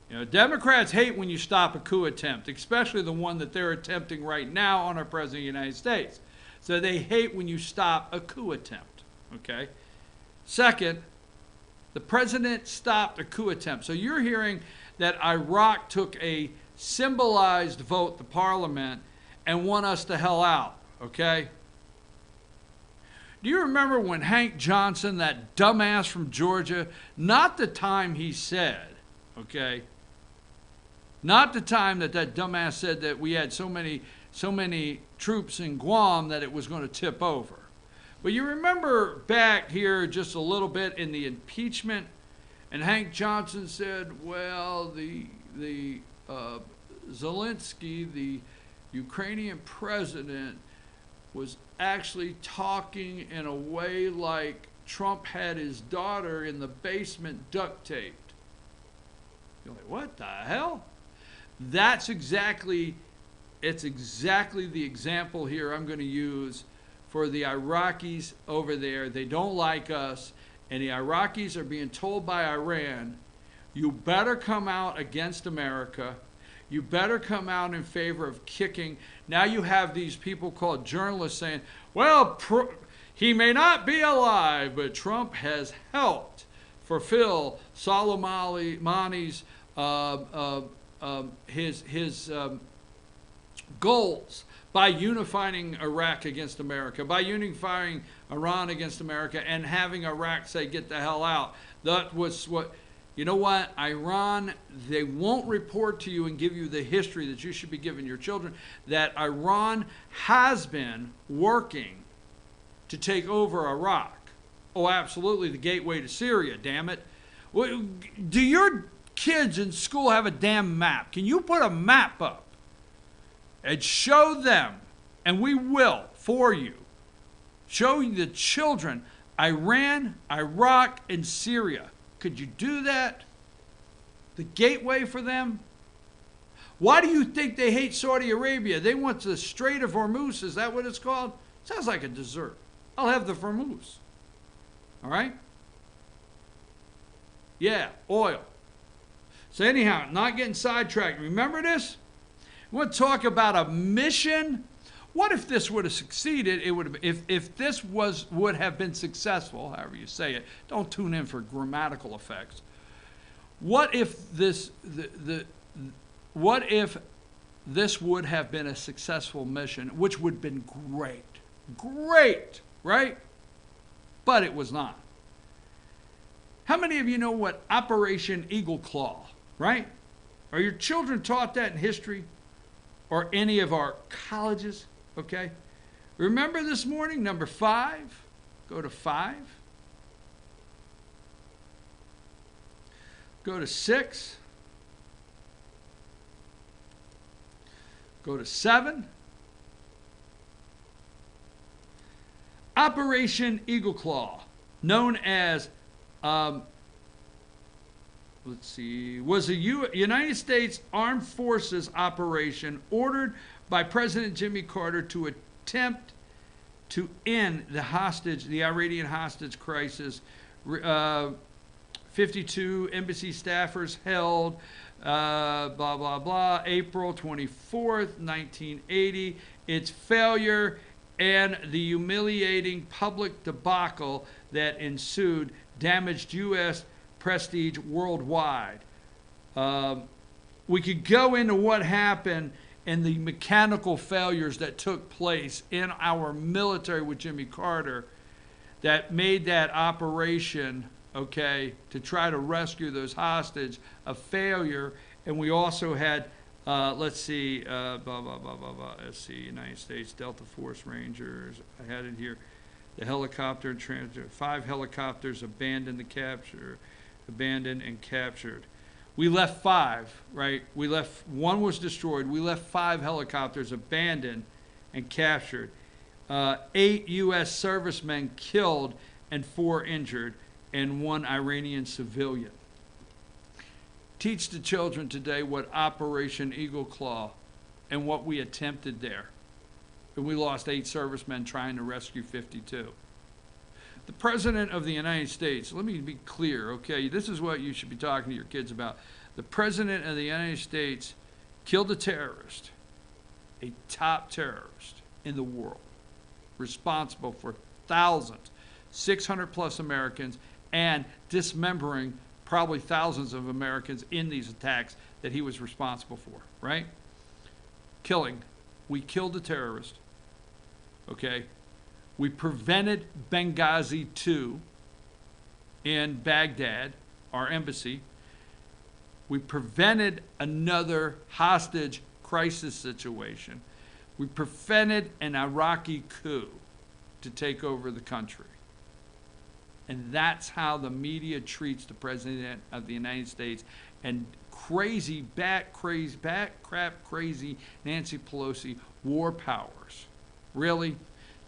You know, Democrats hate when you stop a coup attempt, especially the one that they're attempting right now on our president of the United States. So they hate when you stop a coup attempt. Okay. Second, the president stopped a coup attempt. So you're hearing that Iraq took a symbolized vote to Parliament and want us to hell out, okay? Do you remember when Hank Johnson, that dumbass from Georgia, not the time he said, okay, not the time that dumbass said that we had so many troops in Guam that it was going to tip over. But you remember back here just a little bit in the impeachment, and Hank Johnson said, well, the Zelensky, the Ukrainian president, was actually talking in a way like Trump had his daughter in the basement duct taped. You're like, what the hell? It's exactly the example here I'm going to use for the Iraqis over there. They don't like us, and the Iraqis are being told by Iran, you better come out against America. You better come out in favor of kicking. Now you have these people called journalists saying, well, he may not be alive, but Trump has helped fulfill Soleimani's his goals by unifying Iraq against America, by unifying Iran against America, and having Iraq say, get the hell out. That was what, you know what, Iran, they won't report to you and give you the history that you should be giving your children, that Iran has been working to take over Iraq. Oh, absolutely, the gateway to Syria, damn it. Do your kids in school have a damn map? Can you put a map up and show them, and we will, for you, show the children Iran, Iraq, and Syria? Could you do that? The gateway for them? Why do you think they hate Saudi Arabia? They want the Strait of Hormuz. Is that what it's called? Sounds like a dessert. I'll have the Hormuz. All right? Yeah, oil. So anyhow, not getting sidetracked. Remember this? We want to talk about a mission. What if this would have succeeded? It would have, if this would have been successful, however you say it. Don't tune in for grammatical effects. What if this would have been a successful mission, which would have been great, right? But it was not. How many of you know what Operation Eagle Claw, right? Are your children taught that in history or any of our colleges? Okay. Remember this morning, number 5? Go to 5. Go to 6. Go to 7. Operation Eagle Claw, known as, was a United States Armed Forces operation ordered by President Jimmy Carter to attempt to end the Iranian hostage crisis. 52 embassy staffers held, blah, blah, blah, April 24th, 1980. Its failure and the humiliating public debacle that ensued damaged U.S. prestige worldwide. We could go into what happened and the mechanical failures that took place in our military with Jimmy Carter that made that operation, okay, to try to rescue those hostages, a failure. And we also had, let's see, blah, blah, blah, blah, blah. Let's see, United States Delta Force Rangers. I had it here. The helicopter transit, 5 helicopters abandoned and captured. We left 5, right? We left, 1 was destroyed. We left 5 helicopters abandoned and captured. 8 U.S. servicemen killed and 4 injured, and 1 Iranian civilian. Teach the children today what Operation Eagle Claw and what we attempted there. And we lost 8 servicemen trying to rescue 52. The President of the United States, let me be clear, okay? This is what you should be talking to your kids about. The President of the United States killed a terrorist, a top terrorist in the world, responsible for thousands, 600 plus Americans, and dismembering probably thousands of Americans in these attacks that he was responsible for, right? Killing. We killed a terrorist, okay? We prevented Benghazi 2 in Baghdad, our embassy. We prevented another hostage crisis situation. We prevented an Iraqi coup to take over the country. And that's how the media treats the President of the United States and crazy Nancy Pelosi war powers. Really?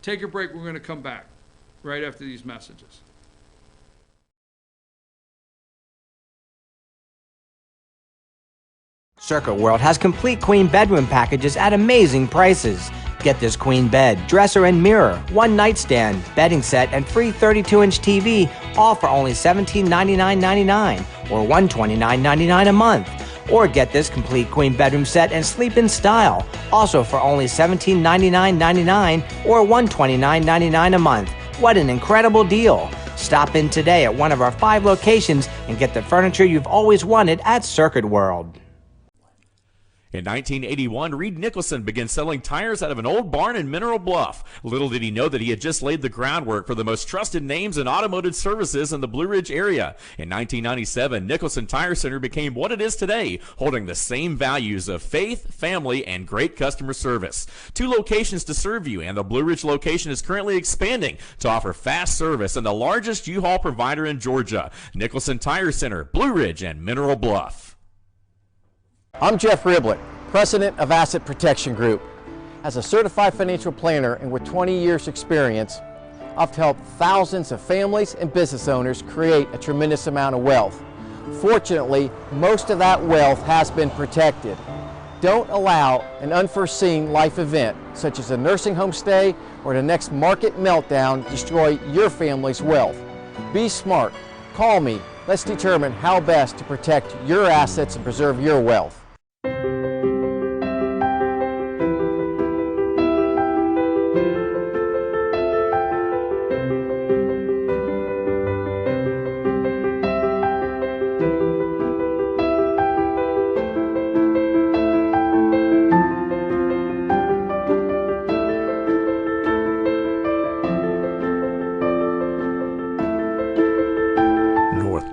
Take a break. We're going to come back right after these messages.
Circuit World has complete queen bedroom packages at amazing prices. Get this queen bed, dresser and mirror, 1 nightstand, bedding set, and free 32-inch TV, all for only $1799.99 or $129.99 a month. Or get this complete queen bedroom set and sleep in style, also for only $1799.99 or $129.99 a month. What an incredible deal! Stop in today at one of our 5 locations and get the furniture you've always wanted at Circuit World.
In 1981, Reed Nicholson began selling tires out of an old barn in Mineral Bluff. Little did he know that he had just laid the groundwork for the most trusted names in automotive services in the Blue Ridge area. In 1997, Nicholson Tire Center became what it is today, holding the same values of faith, family, and great customer service. 2 locations to serve you, and the Blue Ridge location is currently expanding to offer fast service and the largest U-Haul provider in Georgia. Nicholson Tire Center, Blue Ridge, and Mineral Bluff.
I'm Jeff Riblett, President of Asset Protection Group. As a certified financial planner and with 20 years experience, I've helped thousands of families and business owners create a tremendous amount of wealth. Fortunately, most of that wealth has been protected. Don't allow an unforeseen life event, such as a nursing home stay or the next market meltdown, destroy your family's wealth. Be smart. Call me. Let's determine how best to protect your assets and preserve your wealth.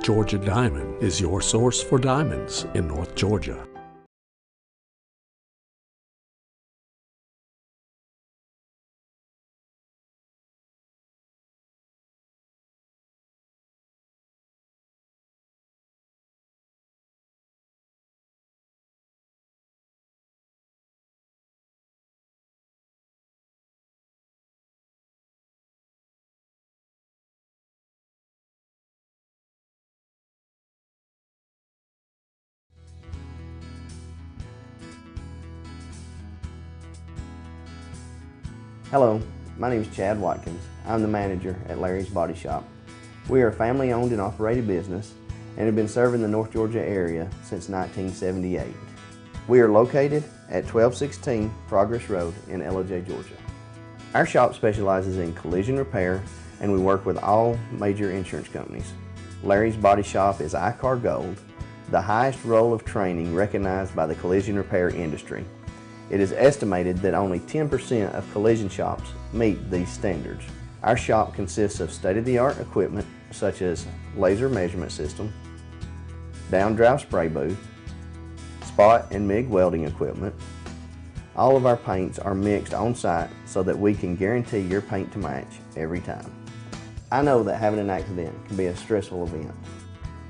Georgia Diamond is your source for diamonds in North Georgia.
Hello, my name is Chad Watkins. I'm the manager at Larry's Body Shop. We are a family-owned and operated business and have been serving the North Georgia area since 1978. We are located at 1216 Progress Road in LOJ, Georgia. Our shop specializes in collision repair and we work with all major insurance companies. Larry's Body Shop is ICAR Gold, the highest role of training recognized by the collision repair industry. It is estimated that only 10% of collision shops meet these standards. Our shop consists of state-of-the-art equipment such as laser measurement system, down-drive spray booth, spot and MIG welding equipment. All of our paints are mixed on-site so that we can guarantee your paint to match every time. I know that having an accident can be a stressful event.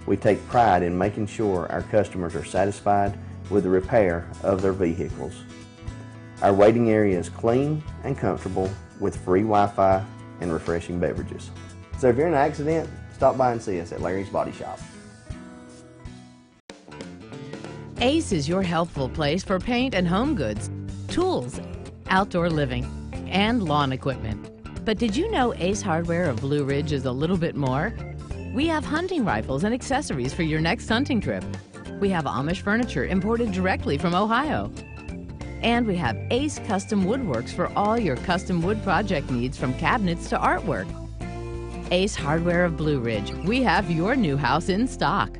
We take pride in making sure our customers are satisfied with the repair of their vehicles. Our waiting area is clean and comfortable with free Wi-Fi and refreshing beverages. So if you're in an accident, stop by and see us at Larry's Body Shop.
Ace is your healthful place for paint and home goods, tools, outdoor living, and lawn equipment. But did you know Ace Hardware of Blue Ridge is a little bit more? We have hunting rifles and accessories for your next hunting trip. We have Amish furniture imported directly from Ohio. And we have Ace Custom Woodworks for all your custom wood project needs from cabinets to artwork. Ace Hardware of Blue Ridge, we have your new house in stock.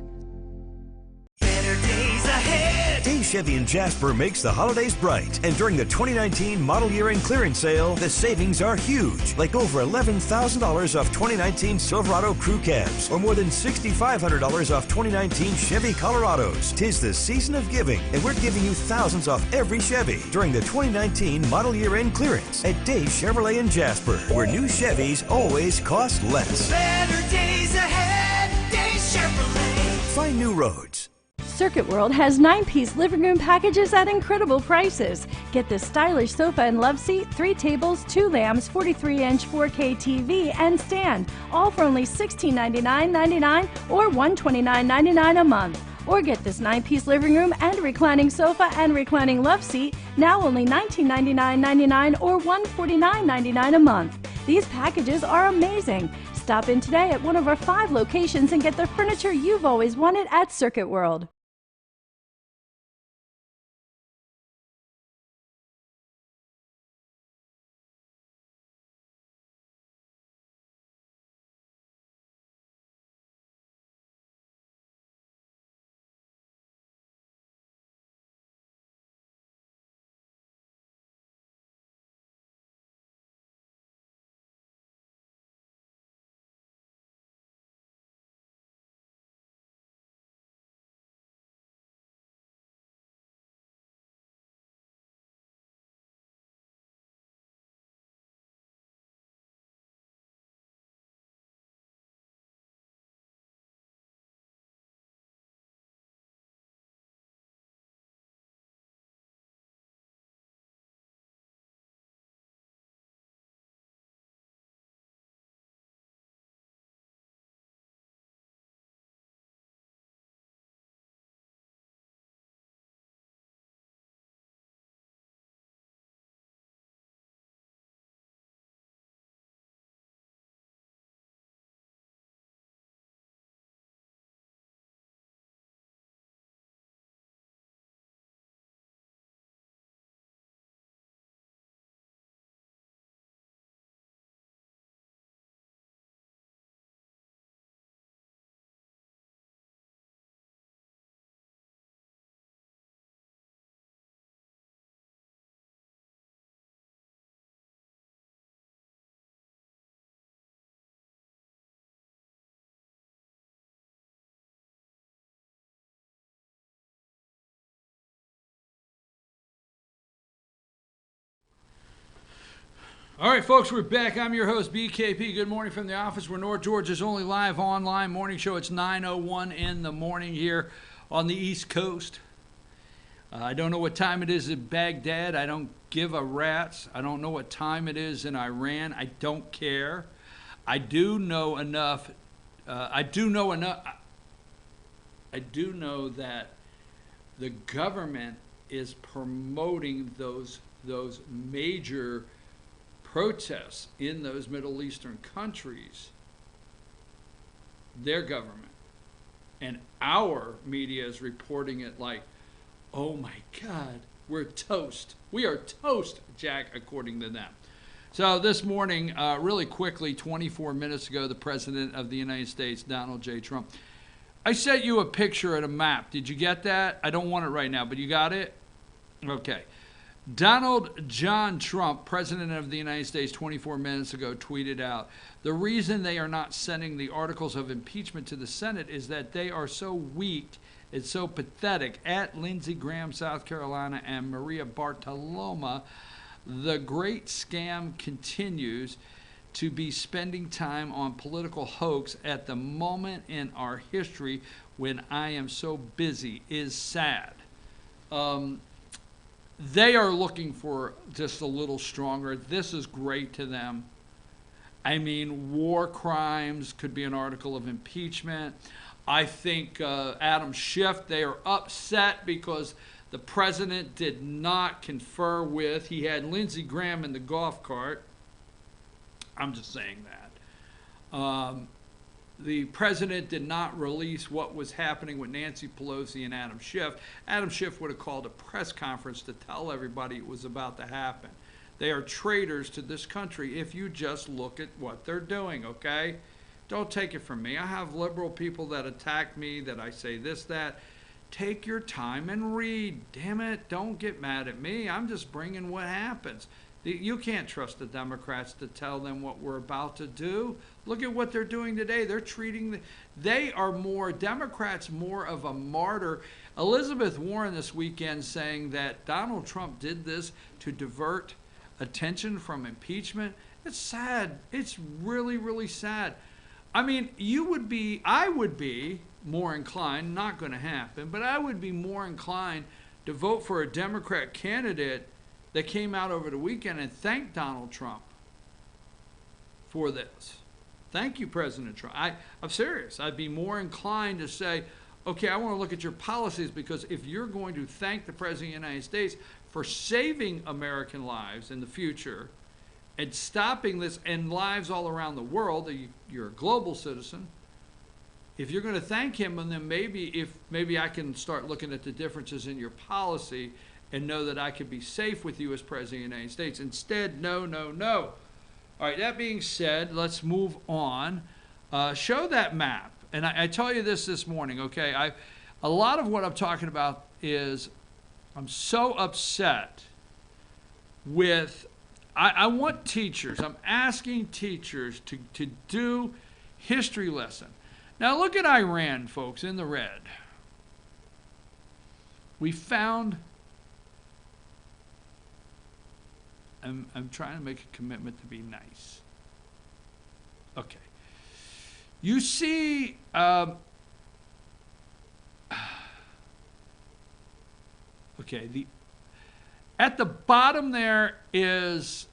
Better days ahead. Dave Chevy in Jasper makes the holidays bright. And during the 2019 model year-end clearance sale, the savings are huge. Like over $11,000 off 2019 Silverado crew cabs, or more than $6,500 off 2019 Chevy Colorados. 'Tis the season of giving, and we're giving you thousands off every Chevy during the 2019 model year-end clearance at Dave Chevrolet in Jasper, where new Chevys always cost less.
Better days ahead, Dave Chevrolet.
Find new roads.
Circuit World has 9-piece living room packages at incredible prices. Get this stylish sofa and love seat, 3 tables, 2 lamps, 43-inch 4K TV, and stand, all for only $1699.99 or $129.99 a month. Or get this 9-piece living room and reclining sofa and reclining love seat, now only $1999.99 or $149.99 a month. These packages are amazing. Stop in today at one of our 5 locations and get the furniture you've always wanted at Circuit World.
All right, folks, we're back. I'm your host, BKP. Good morning from the office. We're North Georgia's only live online morning show. It's 9:01 in the morning here on the East Coast. I don't know what time it is in Baghdad. I don't give a rat's. I don't know what time it is in Iran. I don't care. I do know enough. I do know that the government is promoting those major protests in those Middle Eastern countries, their government and our media is reporting it like, oh my God, we're toast. We are toast, Jack, according to them. So this morning, really quickly, 24 minutes ago, the President of the United States, Donald J. Trump, I sent you a picture and a map. Did you get that? I don't want it right now, but you got it? Okay. Donald John Trump, President of the United States, 24 minutes ago, tweeted out, the reason they are not sending the articles of impeachment to the Senate is that they are so weak and so pathetic. At Lindsey Graham, South Carolina, and Maria Bartoloma, the great scam continues to be spending time on political hoax at the moment in our history when I am so busy is sad. They are looking for just a little stronger. This is great to them. I mean, war crimes could be an article of impeachment. I think Adam Schiff, they are upset because the president did not confer with, he had Lindsey Graham in the golf cart. I'm just saying that. The president did not release what was happening with Nancy Pelosi and Adam Schiff. Adam Schiff would have called a press conference to tell everybody it was about to happen. They are traitors to this country if you just look at what they're doing, okay? Don't take it from me. I have liberal people that attack me, that I say this, that. Take your time and read. Damn it, don't get mad at me. I'm just bringing what happens. You can't trust the Democrats to tell them what we're about to do. Look at what they're doing today. They're treating, Democrats more of a martyr. Elizabeth Warren this weekend saying that Donald Trump did this to divert attention from impeachment. It's sad. It's really, really sad. I mean, I would be more inclined, not going to happen, but I would be more inclined to vote for a Democrat candidate that came out over the weekend and thanked Donald Trump for this. Thank you, President Trump. I'm serious. I'd be more inclined to say, okay, I want to look at your policies, because if you're going to thank the President of the United States for saving American lives in the future and stopping this, and lives all around the world, you're a global citizen, if you're going to thank him, and then maybe I can start looking at the differences in your policy and know that I could be safe with you as President of the United States. Instead, no, no, no. All right, that being said, let's move on. Show that map. And I tell you this morning, okay? A lot of what I'm talking about is I'm so upset with, I want teachers, I'm asking teachers to do history lesson. Now look at Iran, folks, in the red. We found, I'm trying to make a commitment to be nice. Okay. You see, okay, at the bottom there is,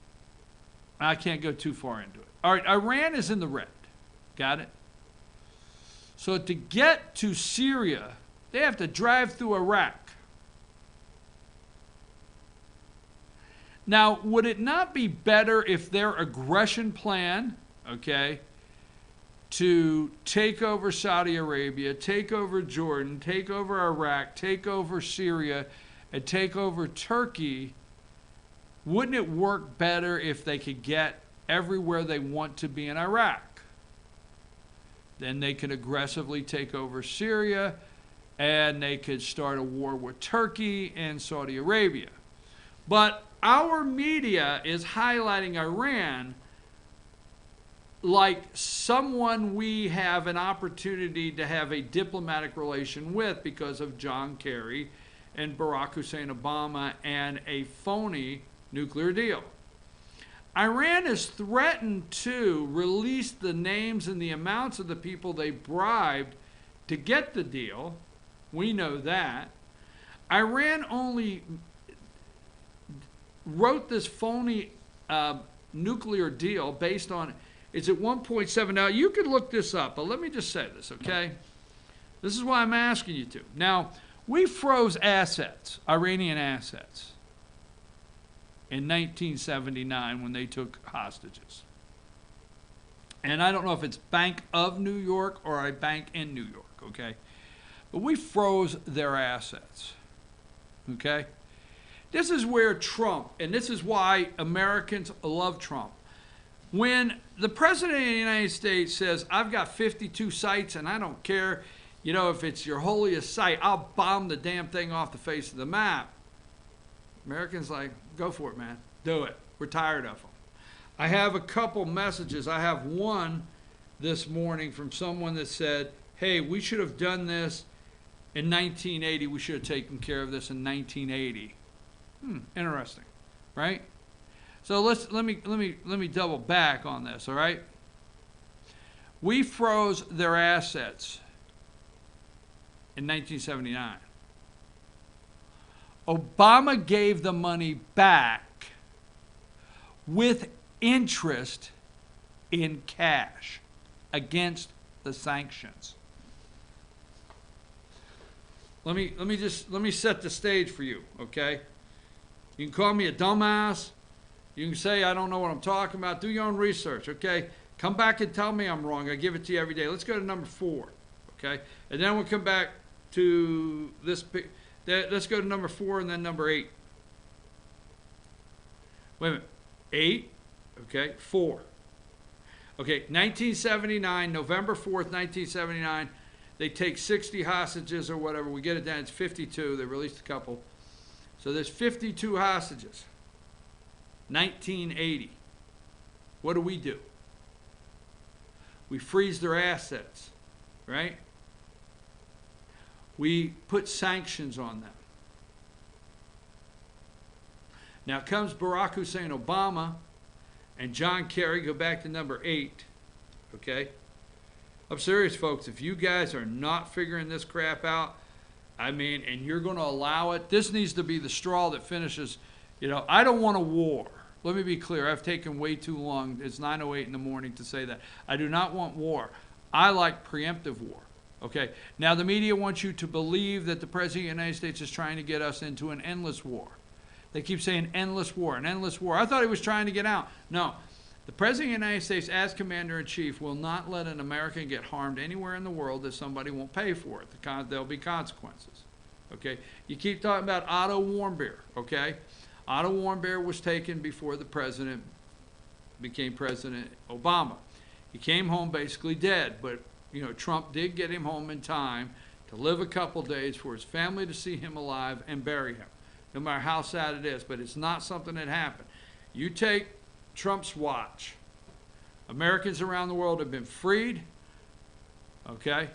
I can't go too far into it. All right, Iran is in the red. Got it? So to get to Syria, they have to drive through Iraq. Now, would it not be better if their aggression plan, okay, to take over Saudi Arabia, take over Jordan, take over Iraq, take over Syria, and take over Turkey, wouldn't it work better if they could get everywhere they want to be in Iraq? Then they could aggressively take over Syria, and they could start a war with Turkey and Saudi Arabia. But our media is highlighting Iran like someone we have an opportunity to have a diplomatic relation with because of John Kerry and Barack Hussein Obama and a phony nuclear deal. Iran has threatened to release the names and the amounts of the people they bribed to get the deal. We know that. Iran only wrote this phony nuclear deal based on, it's at 1.7. Now, you could look this up, but let me just say this, okay? This is why I'm asking you to. Now, we froze assets, Iranian assets. in 1979 when they took hostages. And I don't know if it's Bank of New York or a bank in New York, okay? But we froze their assets, okay? This is where Trump, and this is why Americans love Trump. When the President of the United States says, I've got 52 sites and I don't care, you know, if it's your holiest site, I'll bomb the damn thing off the face of the map. Americans like, go for it, man. Do it. We're tired of them. I have a couple messages. I have one this morning from someone that said, hey, we should have done this in 1980. We should have taken care of this in 1980. Interesting, right? So let me double back on this, all right? We froze their assets in 1979. Obama gave the money back with interest in cash against the sanctions. Let me set the stage for you, okay? You can call me a dumbass. You can say I don't know what I'm talking about. Do your own research, okay? Come back and tell me I'm wrong. I give it to you every day. Let's go to number 4, okay? And then we'll come back to this. Let's go to number 4 and then number 8. Wait a minute. 8, okay, 4. Okay, 1979, November 4th, 1979, they take 60 hostages or whatever. We get it down, it's 52. They released a couple. So there's 52 hostages. 1980. What do? We freeze their assets, right? We put sanctions on them. Now comes Barack Hussein Obama and John Kerry. Go back to number 8, okay? I'm serious, folks. If you guys are not figuring this crap out, I mean, and you're going to allow it, this needs to be the straw that finishes. You know, I don't want a war. Let me be clear. I've taken way too long. It's 9:08 in the morning to say that. I do not want war. I like preemptive war. Okay. Now, the media wants you to believe that the President of the United States is trying to get us into an endless war. They keep saying endless war, an endless war. I thought he was trying to get out. No. The President of the United States, as Commander-in-Chief, will not let an American get harmed anywhere in the world that somebody won't pay for it. There'll be consequences. Okay? You keep talking about Otto Warmbier. Okay? Otto Warmbier was taken before the President became President Obama. He came home basically dead, but you know, Trump did get him home in time to live a couple days for his family to see him alive and bury him, no matter how sad it is. But it's not something that happened. You take Trump's watch. Americans around the world have been freed, okay?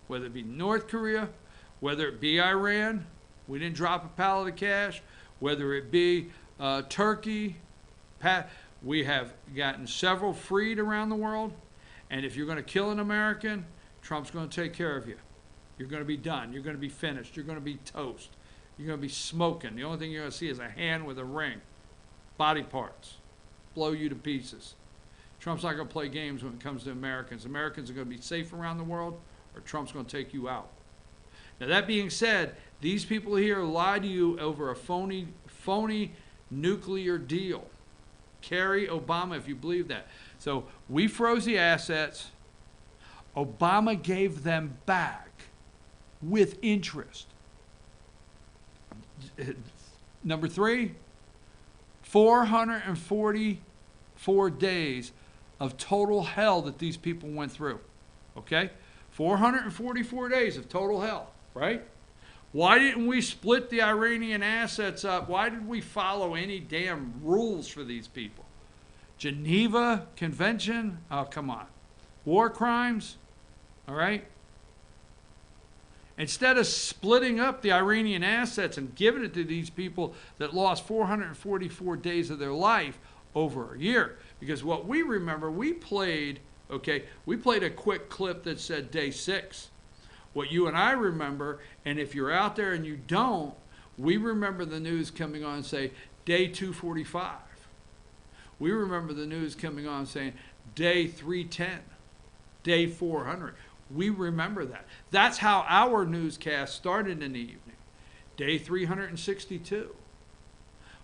Whether it be North Korea, whether it be Iran, we didn't drop a pallet of cash, whether it be Turkey, we have gotten several freed around the world. And if you're going to kill an American, Trump's going to take care of you. You're going to be done. You're going to be finished. You're going to be toast. You're going to be smoking. The only thing you're going to see is a hand with a ring. Body parts. Blow you to pieces. Trump's not going to play games when it comes to Americans. Americans are going to be safe around the world, or Trump's going to take you out. Now, that being said, these people here lie to you over a phony nuclear deal. Kerry, Obama, if you believe that. So we froze the assets. Obama gave them back with interest. Number 3, 444 days of total hell that these people went through. Okay? 444 days of total hell, right? Why didn't we split the Iranian assets up? Why did we follow any damn rules for these people? Geneva Convention? Oh, come on. War crimes? All right? Instead of splitting up the Iranian assets and giving it to these people that lost 444 days of their life over a year. Because what we remember, we played a quick clip that said day 6. What you and I remember, and if you're out there and you don't, we remember the news coming on and say day 245. We remember the news coming on saying day 310, day 400. We remember that. That's how our newscast started in the evening. Day 362.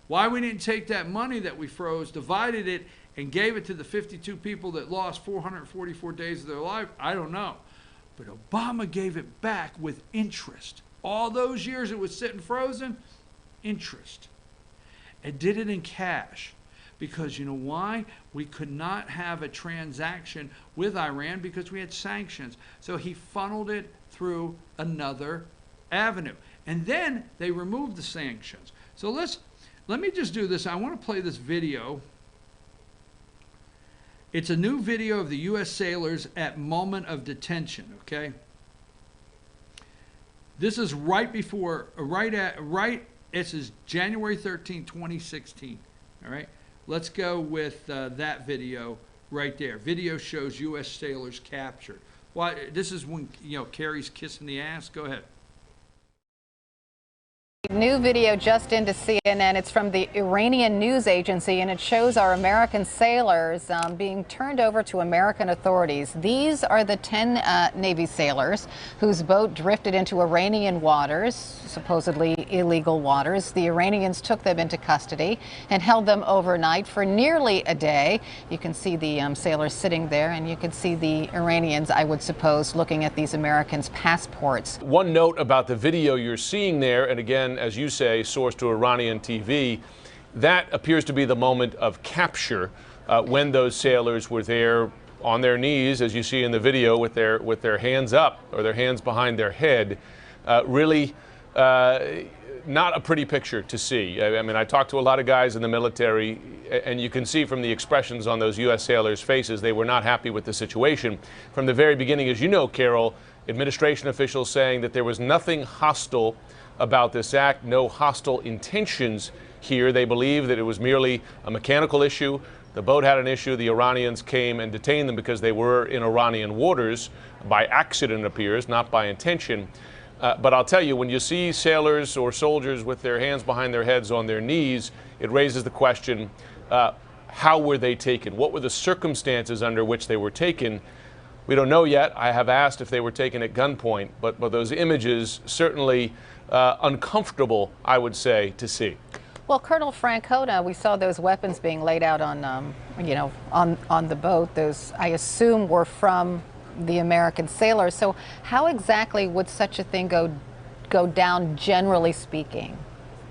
Why we didn't take that money that we froze, divided it, and gave it to the 52 people that lost 444 days of their life, I don't know. But Obama gave it back with interest. All those years it was sitting frozen, interest. And did it in cash. Because you know why? We could not have a transaction with Iran because we had sanctions. So he funneled it through another avenue. And then they removed the sanctions. So let me just do this. I want to play this video. It's a new video of the U.S. sailors at moment of detention, okay? This is this is January 13, 2016, all right? Let's go with that video right there. Video shows U.S. sailors captured. Well, this is when, Kerry's kissing the ass. Go ahead.
New video just into CNN. It's from the Iranian news agency, and it shows our American sailors being turned over to American authorities. These are the 10 Navy sailors whose boat drifted into Iranian waters, supposedly illegal waters. The Iranians took them into custody and held them overnight for nearly a day. You can see the sailors sitting there, and you can see the Iranians, I would suppose, looking at these Americans' passports.
One note about the video you're seeing there, and again, as you say, sourced to Iranian TV, that appears to be the moment of capture when those sailors were there on their knees, as you see in the video, with their hands up or their hands behind their head. Really not a pretty picture to see. I mean, I talked to a lot of guys in the military, and you can see from the expressions on those U.S. sailors' faces, they were not happy with the situation. From the very beginning, as you know, Carol, administration officials saying that there was nothing hostile about this act, no hostile intentions here. They believe that it was merely a mechanical issue. The boat had an issue. The Iranians came and detained them because they were in Iranian waters by accident, it appears, not by intention. But I'll tell you, when you see sailors or soldiers with their hands behind their heads on their knees, it raises the question, how were they taken? What were the circumstances under which they were taken? We don't know yet. I have asked if they were taken at gunpoint, but those images certainly uncomfortable, I would say, to see.
Well, Colonel Francona, we saw those weapons being laid out on, on the boat. Those, I assume, were from the American sailors. So how exactly would such a thing go down, generally speaking?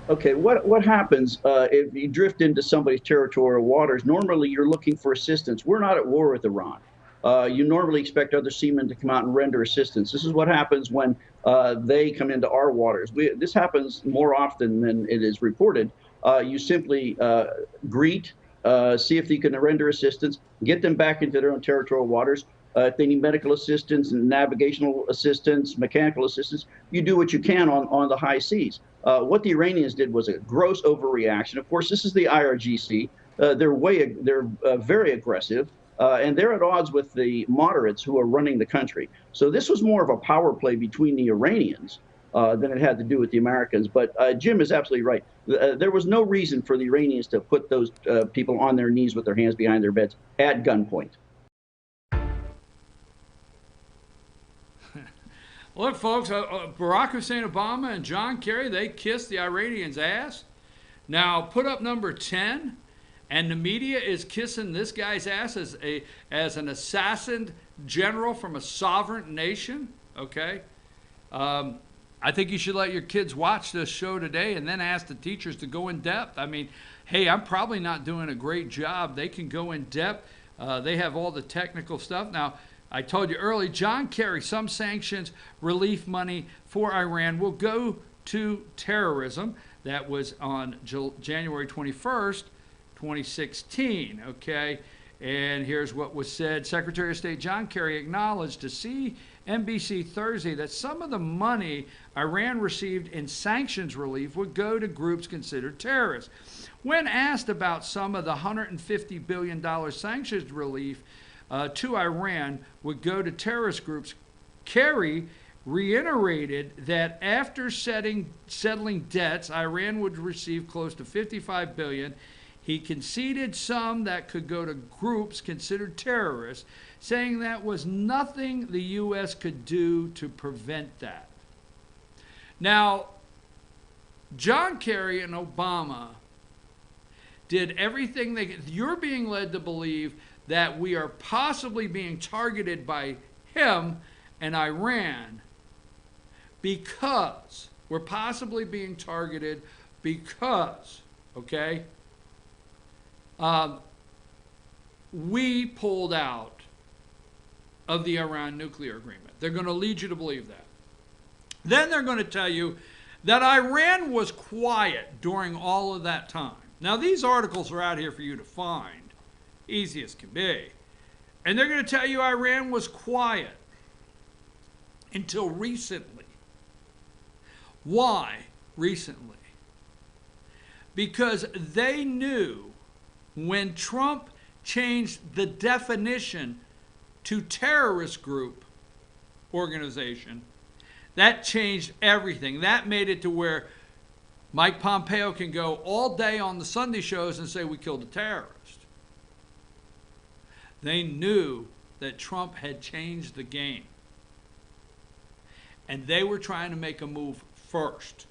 Okay, what happens if you drift into somebody's territorial waters? Normally, you're looking for assistance. We're not at war with Iran. You normally expect other seamen to come out and render assistance. This is what happens when they come into our waters. This happens more often than it is reported. You simply greet, see if you can render assistance, get them back into their own territorial waters. If they need medical assistance and navigational assistance, mechanical assistance, you do what you can on the high seas. What the Iranians did was a gross overreaction. Of course, this is the IRGC. They're very aggressive. And they're at odds with the moderates who are running the country. So this was more of a power play between the Iranians than it had to do with the Americans. But Jim is absolutely right. There was no reason for the Iranians to put those people on their knees with their hands behind their beds at gunpoint.
Look, folks, Barack Hussein Obama and John Kerry, they kissed the Iranians' ass. Now, put up number 10. And the media is kissing this guy's ass as an assassin general from a sovereign nation, okay? I think you should let your kids watch this show today and then ask the teachers to go in depth. I mean, hey, I'm probably not doing a great job. They can go in depth. They have all the technical stuff. Now, I told you early, John Kerry, some sanctions relief money for Iran will go to terrorism. That was on January 21st. 2016, okay? And here's what was said. Secretary of State John Kerry acknowledged to CNBC Thursday that some of the money Iran received in sanctions relief would go to groups considered terrorists. When asked about some of the $150 billion sanctions relief to Iran would go to terrorist groups, Kerry reiterated that after settling debts, Iran would receive close to $55 billion. He conceded some that could go to groups considered terrorists, saying that was nothing the U.S. could do to prevent that. Now, John Kerry and Obama did everything you're being led to believe that we are possibly being targeted by him and Iran because we're possibly being targeted because, okay, we pulled out of the Iran nuclear agreement. They're going to lead you to believe that. Then they're going to tell you that Iran was quiet during all of that time. Now, these articles are out here for you to find, easy as can be. And they're going to tell you Iran was quiet until recently. Why recently? Because they knew when Trump changed the definition to terrorist group organization, that changed everything. That made it to where Mike Pompeo can go all day on the Sunday shows and say we killed a terrorist. They knew that Trump had changed the game. And they were trying to make a move first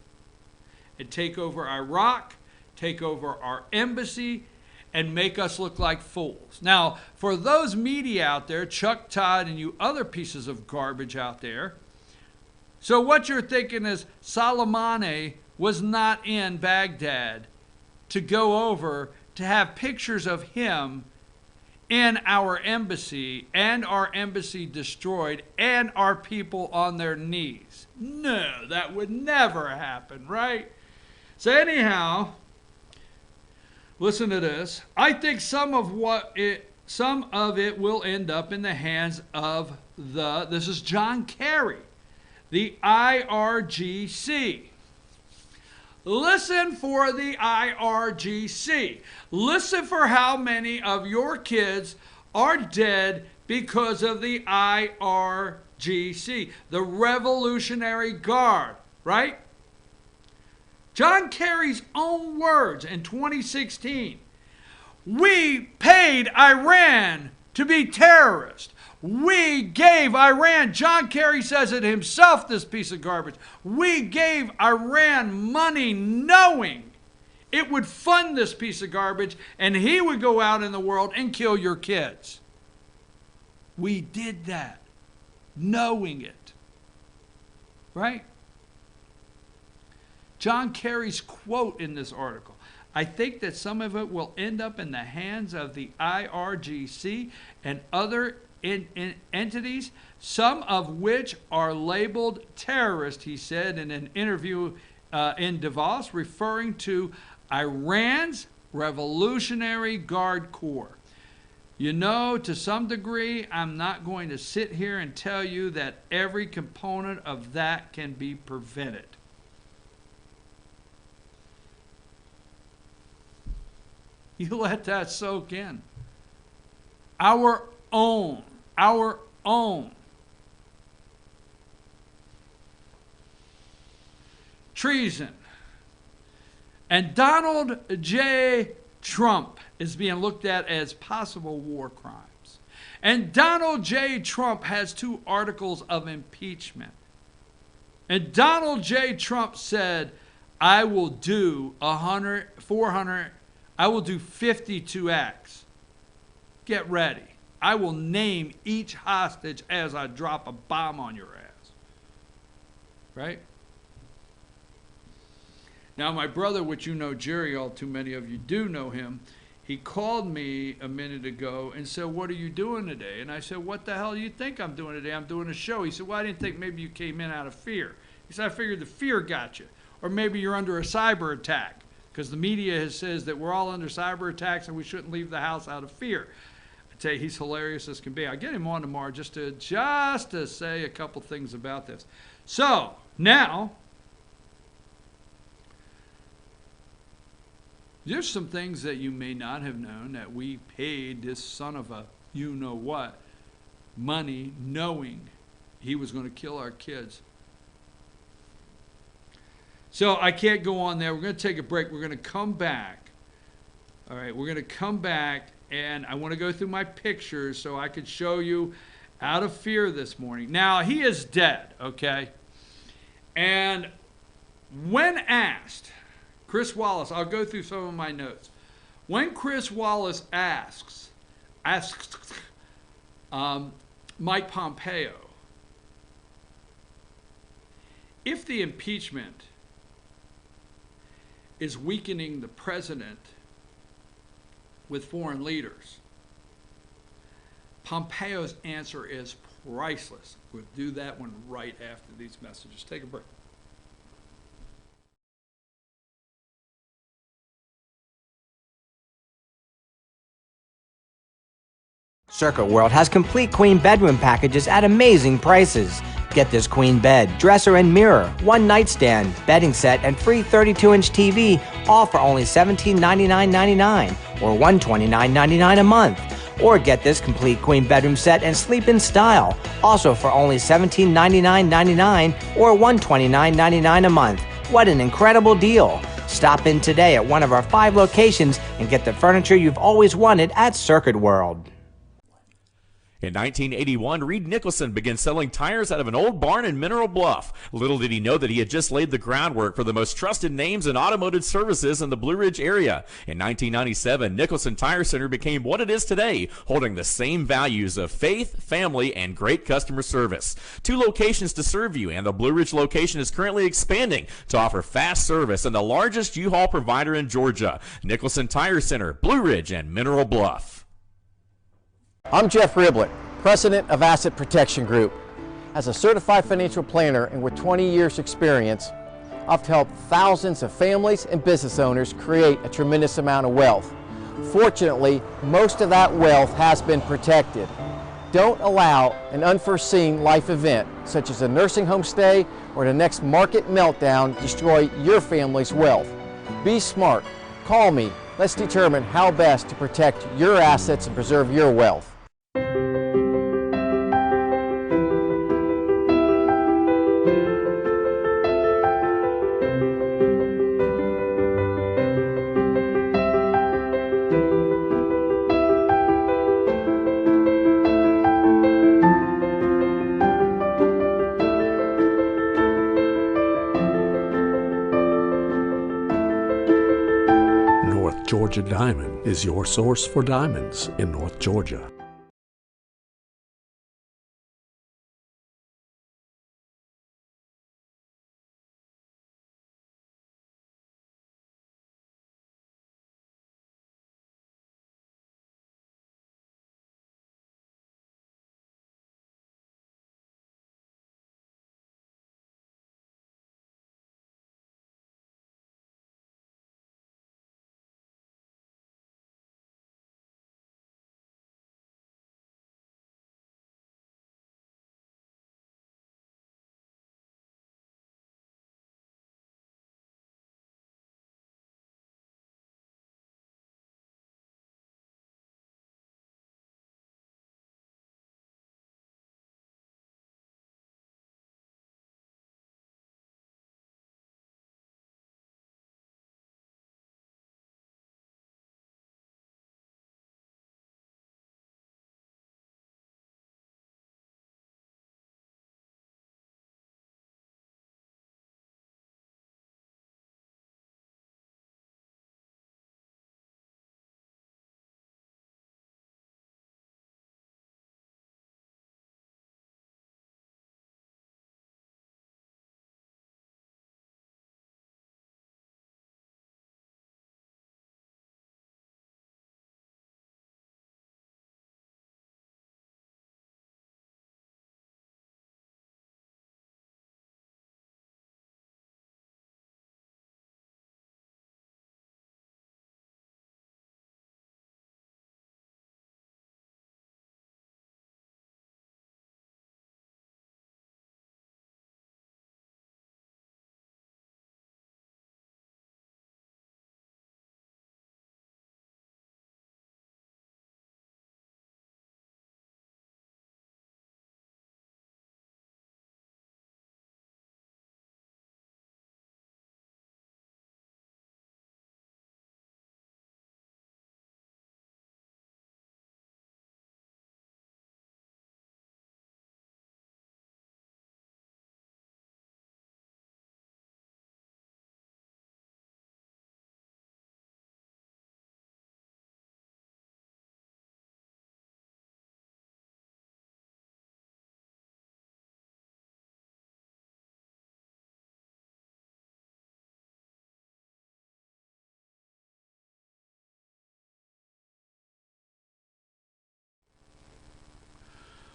and take over Iraq, take over our embassy, and make us look like fools. Now, for those media out there, Chuck Todd and you other pieces of garbage out there, so what you're thinking is Soleimani was not in Baghdad to go over to have pictures of him in our embassy and our embassy destroyed and our people on their knees. No, that would never happen, right? So anyhow, listen to this. I think some of it will end up in the hands of this is John Kerry, the IRGC. Listen for the IRGC. Listen for how many of your kids are dead because of the IRGC, the Revolutionary Guard, right? John Kerry's own words in 2016. We paid Iran to be terrorists. We gave Iran, John Kerry says it himself, this piece of garbage. We gave Iran money knowing it would fund this piece of garbage and he would go out in the world and kill your kids. We did that, knowing it. Right? John Kerry's quote in this article. I think that some of it will end up in the hands of the IRGC and other entities, some of which are labeled terrorist, he said in an interview in Davos, referring to Iran's Revolutionary Guard Corps. You know, to some degree, I'm not going to sit here and tell you that every component of that can be prevented. You let that soak in. Our own. Treason. And Donald J. Trump is being looked at as possible war crimes. And Donald J. Trump has 2 articles of impeachment. And Donald J. Trump said, I will do 52 acts. Get ready. I will name each hostage as I drop a bomb on your ass. Right? Now, my brother, which you know, Jerry, all too many of you do know him, he called me a minute ago and said, what are you doing today? And I said, what the hell do you think I'm doing today? I'm doing a show. He said, well, I didn't think maybe you came in out of fear. He said, I figured the fear got you. Or maybe you're under a cyber attack, because the media says that we're all under cyber attacks and we shouldn't leave the house out of fear. I tell you, he's hilarious as can be. I'll get him on tomorrow just to say a couple things about this. So, now, there's some things that you may not have known, that we paid this son of a you-know-what money knowing he was going to kill our kids. So I can't go on there. We're going to take a break. We're going to come back. All right, we're going to come back, and I want to go through my pictures so I could show you out of fear this morning. Now, he is dead, okay? And when asked, Chris Wallace, I'll go through some of my notes. When Chris Wallace asks Mike Pompeo if the impeachment is weakening the president with foreign leaders, Pompeo's answer is priceless. We'll do that one right after these messages. Take a break.
Circuit World has complete queen bedroom packages at amazing prices. Get this queen bed, dresser and mirror, one nightstand, bedding set, and free 32-inch TV, all for only $1799.99 or $129.99 a month. Or get this complete queen bedroom set and sleep in style, also for only $1799.99 or $129.99 a month. What an incredible deal! Stop in today at one of our 5 locations and get the furniture you've always wanted at Circuit World.
In 1981, Reed Nicholson began selling tires out of an old barn in Mineral Bluff. Little did he know that he had just laid the groundwork for the most trusted names in automotive services in the Blue Ridge area. In 1997, Nicholson Tire Center became what it is today, holding the same values of faith, family, and great customer service. 2 locations to serve you, and the Blue Ridge location is currently expanding to offer fast service and the largest U-Haul provider in Georgia. Nicholson Tire Center, Blue Ridge, and Mineral Bluff.
I'm Jeff Riblet, President of Asset Protection Group. As a certified financial planner and with 20 years experience, I've helped thousands of families and business owners create a tremendous amount of wealth. Fortunately, most of that wealth has been protected. Don't allow an unforeseen life event, such as a nursing home stay or the next market meltdown, destroy your family's wealth. Be smart. Call me. Let's determine how best to protect your assets and preserve your wealth.
Georgia Diamond is your source for diamonds in North Georgia.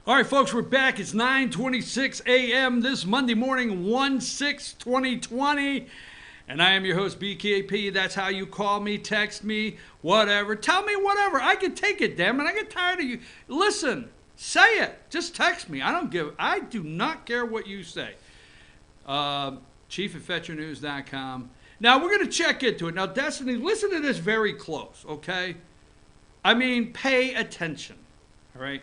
All right, folks, we're back. It's 9:26 a.m. this Monday morning, 1/6/2020. And I am your host, BKP. That's how you call me, text me, whatever. Tell me whatever. I can take it, damn it. I get tired of you. Listen, say it. Just text me. I do not care what you say. Chief@FetcherNews.com. Now, we're going to check into it. Now, Destiny, listen to this very close, okay? I mean, pay attention, all right?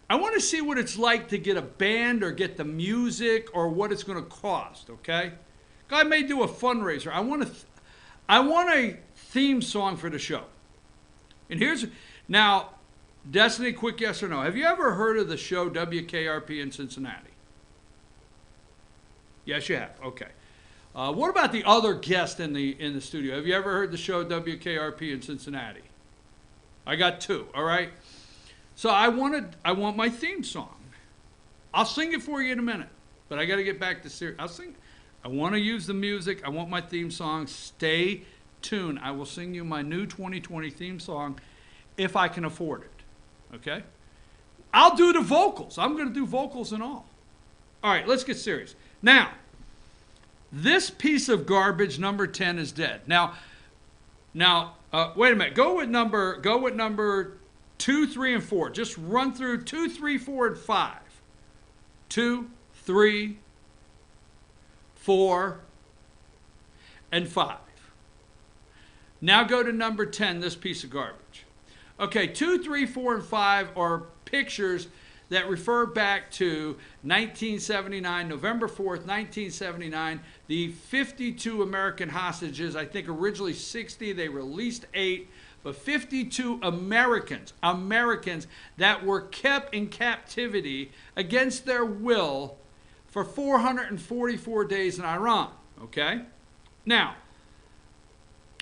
I want to see what it's like to get a band or get the music or what it's going to cost, okay? I may do a fundraiser. I want a theme song for the show. And now, Destiny, quick yes or no. Have you ever heard of the show WKRP in Cincinnati? Yes, you have. Okay. What about the other guest in the studio? Have you ever heard the show WKRP in Cincinnati? I got two, all right? So I want my theme song. I'll sing it for you in a minute, but I got to get back to serious. I want to use the music. I want my theme song. Stay tuned. I will sing you my new 2020 theme song if I can afford it, okay? I'll do the vocals. I'm going to do vocals and all. All right, let's get serious. Now, this piece of garbage, number 10, is dead. Now, wait a minute. Go with number 2, 3, and 4. Just run through 2, 3, 4, and 5. 2, 3, 4, and 5. Now go to number 10, this piece of garbage. Okay, 2, 3, 4, and 5 are pictures that refer back to 1979, November 4th, 1979, the 52 American hostages. I think originally 60, they released 8. But 52 Americans that were kept in captivity against their will for 444 days in Iran, okay? Now,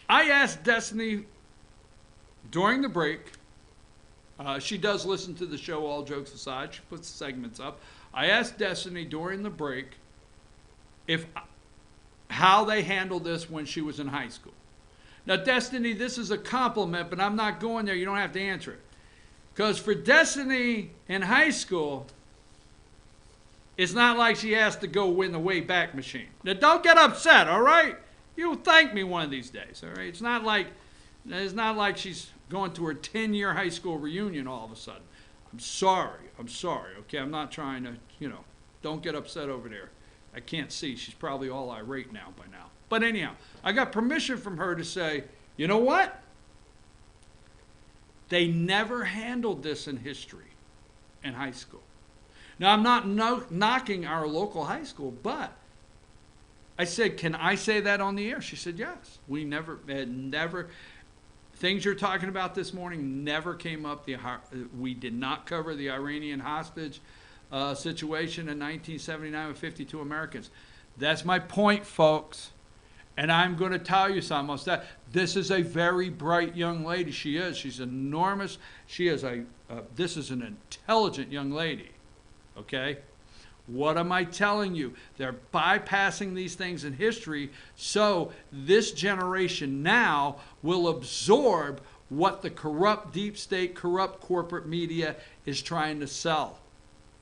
I asked Destiny during the break, she does listen to the show, all jokes aside, she puts segments up. I asked Destiny during the break how they handled this when she was in high school. Now, Destiny, this is a compliment, but I'm not going there. You don't have to answer it. Because for Destiny in high school, it's not like she has to go win the Wayback Machine. Now, don't get upset, all right? You'll thank me one of these days, all right? It's not like she's going to her 10-year high school reunion all of a sudden. I'm sorry, okay? I'm not trying to, don't get upset over there. I can't see. She's probably all irate now by now. But anyhow, I got permission from her to say, you know what? They never handled this in history in high school. Now, I'm not knocking our local high school, but I said, can I say that on the air? She said, yes. We never, things you're talking about this morning never came up. We did not cover the Iranian hostage situation in 1979 with 52 Americans. That's my point, folks. And I'm going to tell you something else. This is a very bright young lady. She is. She's enormous. This is an intelligent young lady. Okay? What am I telling you? They're bypassing these things in history, so this generation now will absorb what the corrupt deep state, corrupt corporate media is trying to sell.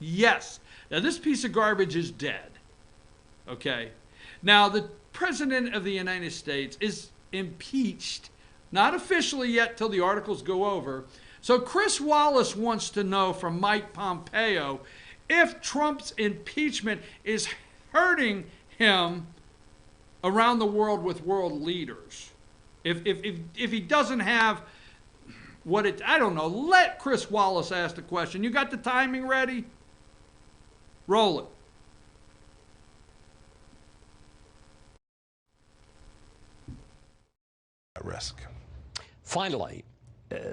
Yes. Now, this piece of garbage is dead. Okay? Now, the President of the United States is impeached, not officially yet till the articles go over. So Chris Wallace wants to know from Mike Pompeo if Trump's impeachment is hurting him around the world with world leaders. If he doesn't have I don't know, let Chris Wallace ask the question. You got the timing ready? Roll it.
Risk.
Finally,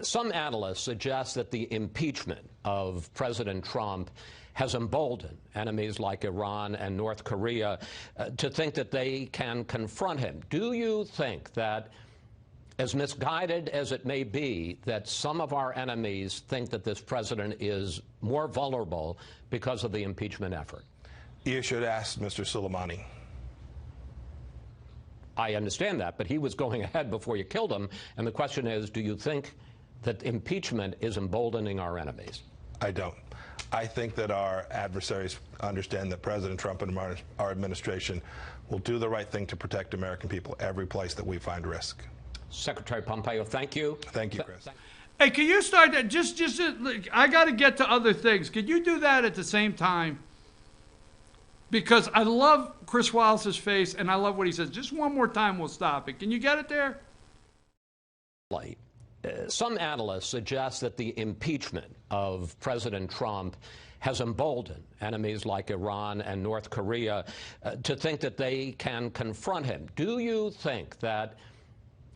some analysts suggest that the impeachment of President Trump has emboldened enemies like Iran and North Korea to think that they can confront him. Do you think that, as misguided as it may be, that some of our enemies think that this president is more vulnerable because of the impeachment effort?
You should ask Mr. Soleimani.
I understand that, but he was going ahead before you killed him. And the question is, do you think that impeachment is emboldening our enemies?
I don't. I think that our adversaries understand that President Trump and our administration will do the right thing to protect American people every place that we find risk.
Secretary Pompeo, thank you.
Thank you, Chris.
Hey, can you start that? I got to get to other things. Could you do that at the same time? Because I love Chris Wallace's face, and I love what he says. Just one more time, we'll stop it. Can you get it there?
Some analysts suggest that the impeachment of President Trump has emboldened enemies like Iran and North Korea to think that they can confront him. Do you think that,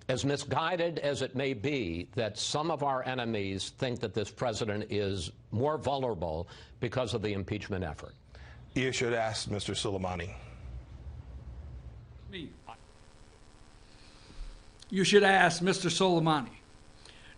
as misguided as it may be, that some of our enemies think that this president is more vulnerable because of the impeachment effort?
You should ask Mr. Soleimani.
Me. You should ask Mr. Soleimani.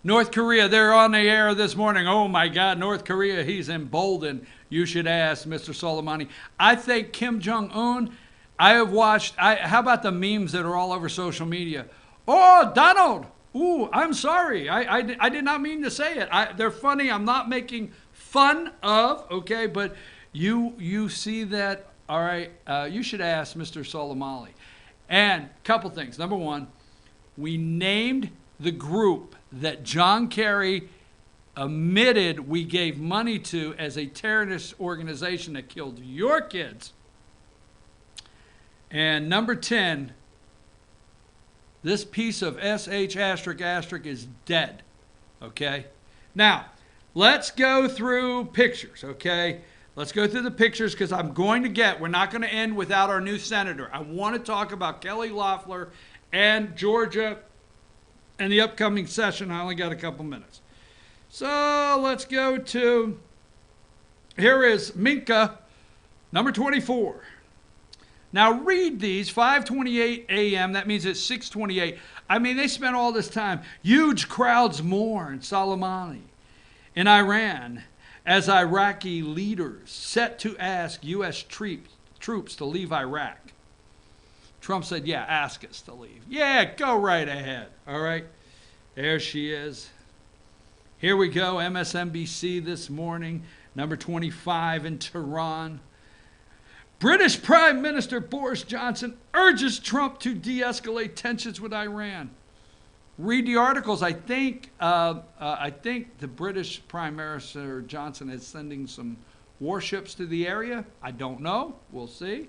North Korea, they're on the air this morning. Oh my God, North Korea, he's emboldened. You should ask Mr. Soleimani. I think Kim Jong-un, I have watched, how about the memes that are all over social media? Oh, Donald, ooh, I'm sorry. I did not mean to say it. They're funny. I'm not making fun of, okay, but you see that, all right, you should ask Mr. Soleimani. And a couple things. Number one, we named the group that John Kerry admitted we gave money to as a terrorist organization that killed your kids. And number 10, this piece of SH asterisk asterisk is dead. Okay? Now, let's go through pictures, okay? Let's go through the pictures because we're not going to end without our new senator. I want to talk about Kelly Loeffler and Georgia and the upcoming session. I only got a couple minutes. So let's go to, here is Minka, number 24. Now read these, 5:28 a.m., that means it's 6:28. I mean, they spent all this time. Huge crowds mourn Soleimani in Iran as Iraqi leaders set to ask U.S. troops to leave Iraq. Trump said, yeah, ask us to leave. Yeah, go right ahead, all right? There she is. Here we go, MSNBC this morning, number 25 in Tehran. British Prime Minister Boris Johnson urges Trump to de-escalate tensions with Iran. Read the articles. I think the British Prime Minister Johnson is sending some warships to the area. I don't know. We'll see.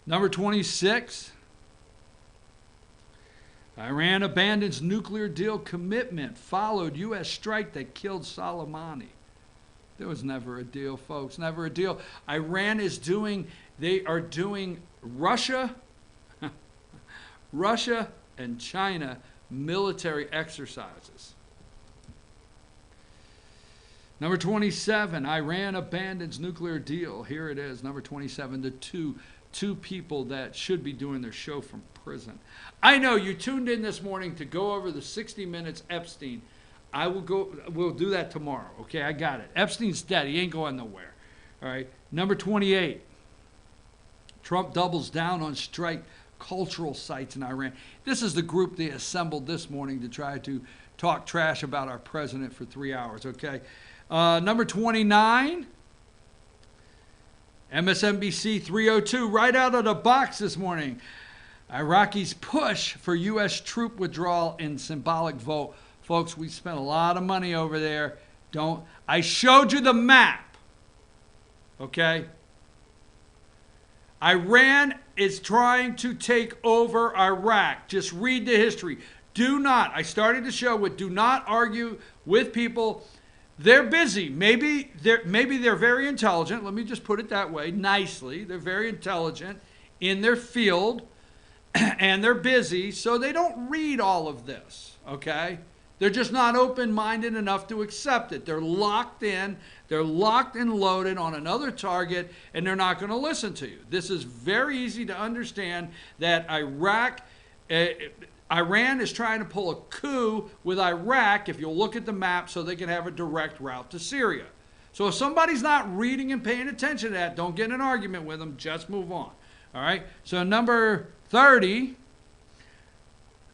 Number 26. Iran abandons nuclear deal commitment. Followed U.S. strike that killed Soleimani. There was never a deal, folks. Never a deal. Iran is they are doing Russia and China military exercises. Number 27, Iran abandons nuclear deal. Here it is, number 27, the two people that should be doing their show from prison. I know you tuned in this morning to go over the 60 Minutes Epstein. We'll do that tomorrow, okay? I got it. Epstein's dead. He ain't going nowhere. All right. Number 28, Trump doubles down on strike cultural sites in Iran. This is the group they assembled this morning to try to talk trash about our president for 3 hours, okay? Number 29, MSNBC 302, right out of the box this morning. Iraqis push for U.S. troop withdrawal in symbolic vote. Folks, we spent a lot of money over there. I showed you the map, okay? Iran is trying to take over Iraq. Just read the history. I started the show with do not argue with people. They're busy. Maybe they're very intelligent. Let me just put it that way, nicely. They're very intelligent in their field, and they're busy, so they don't read all of this, okay? They're just not open-minded enough to accept it. They're locked in. They're locked and loaded on another target, and they're not going to listen to you. This is very easy to understand that Iran is trying to pull a coup with Iraq, if you'll look at the map, so they can have a direct route to Syria. So if somebody's not reading and paying attention to that, don't get in an argument with them. Just move on. All right? So number 30,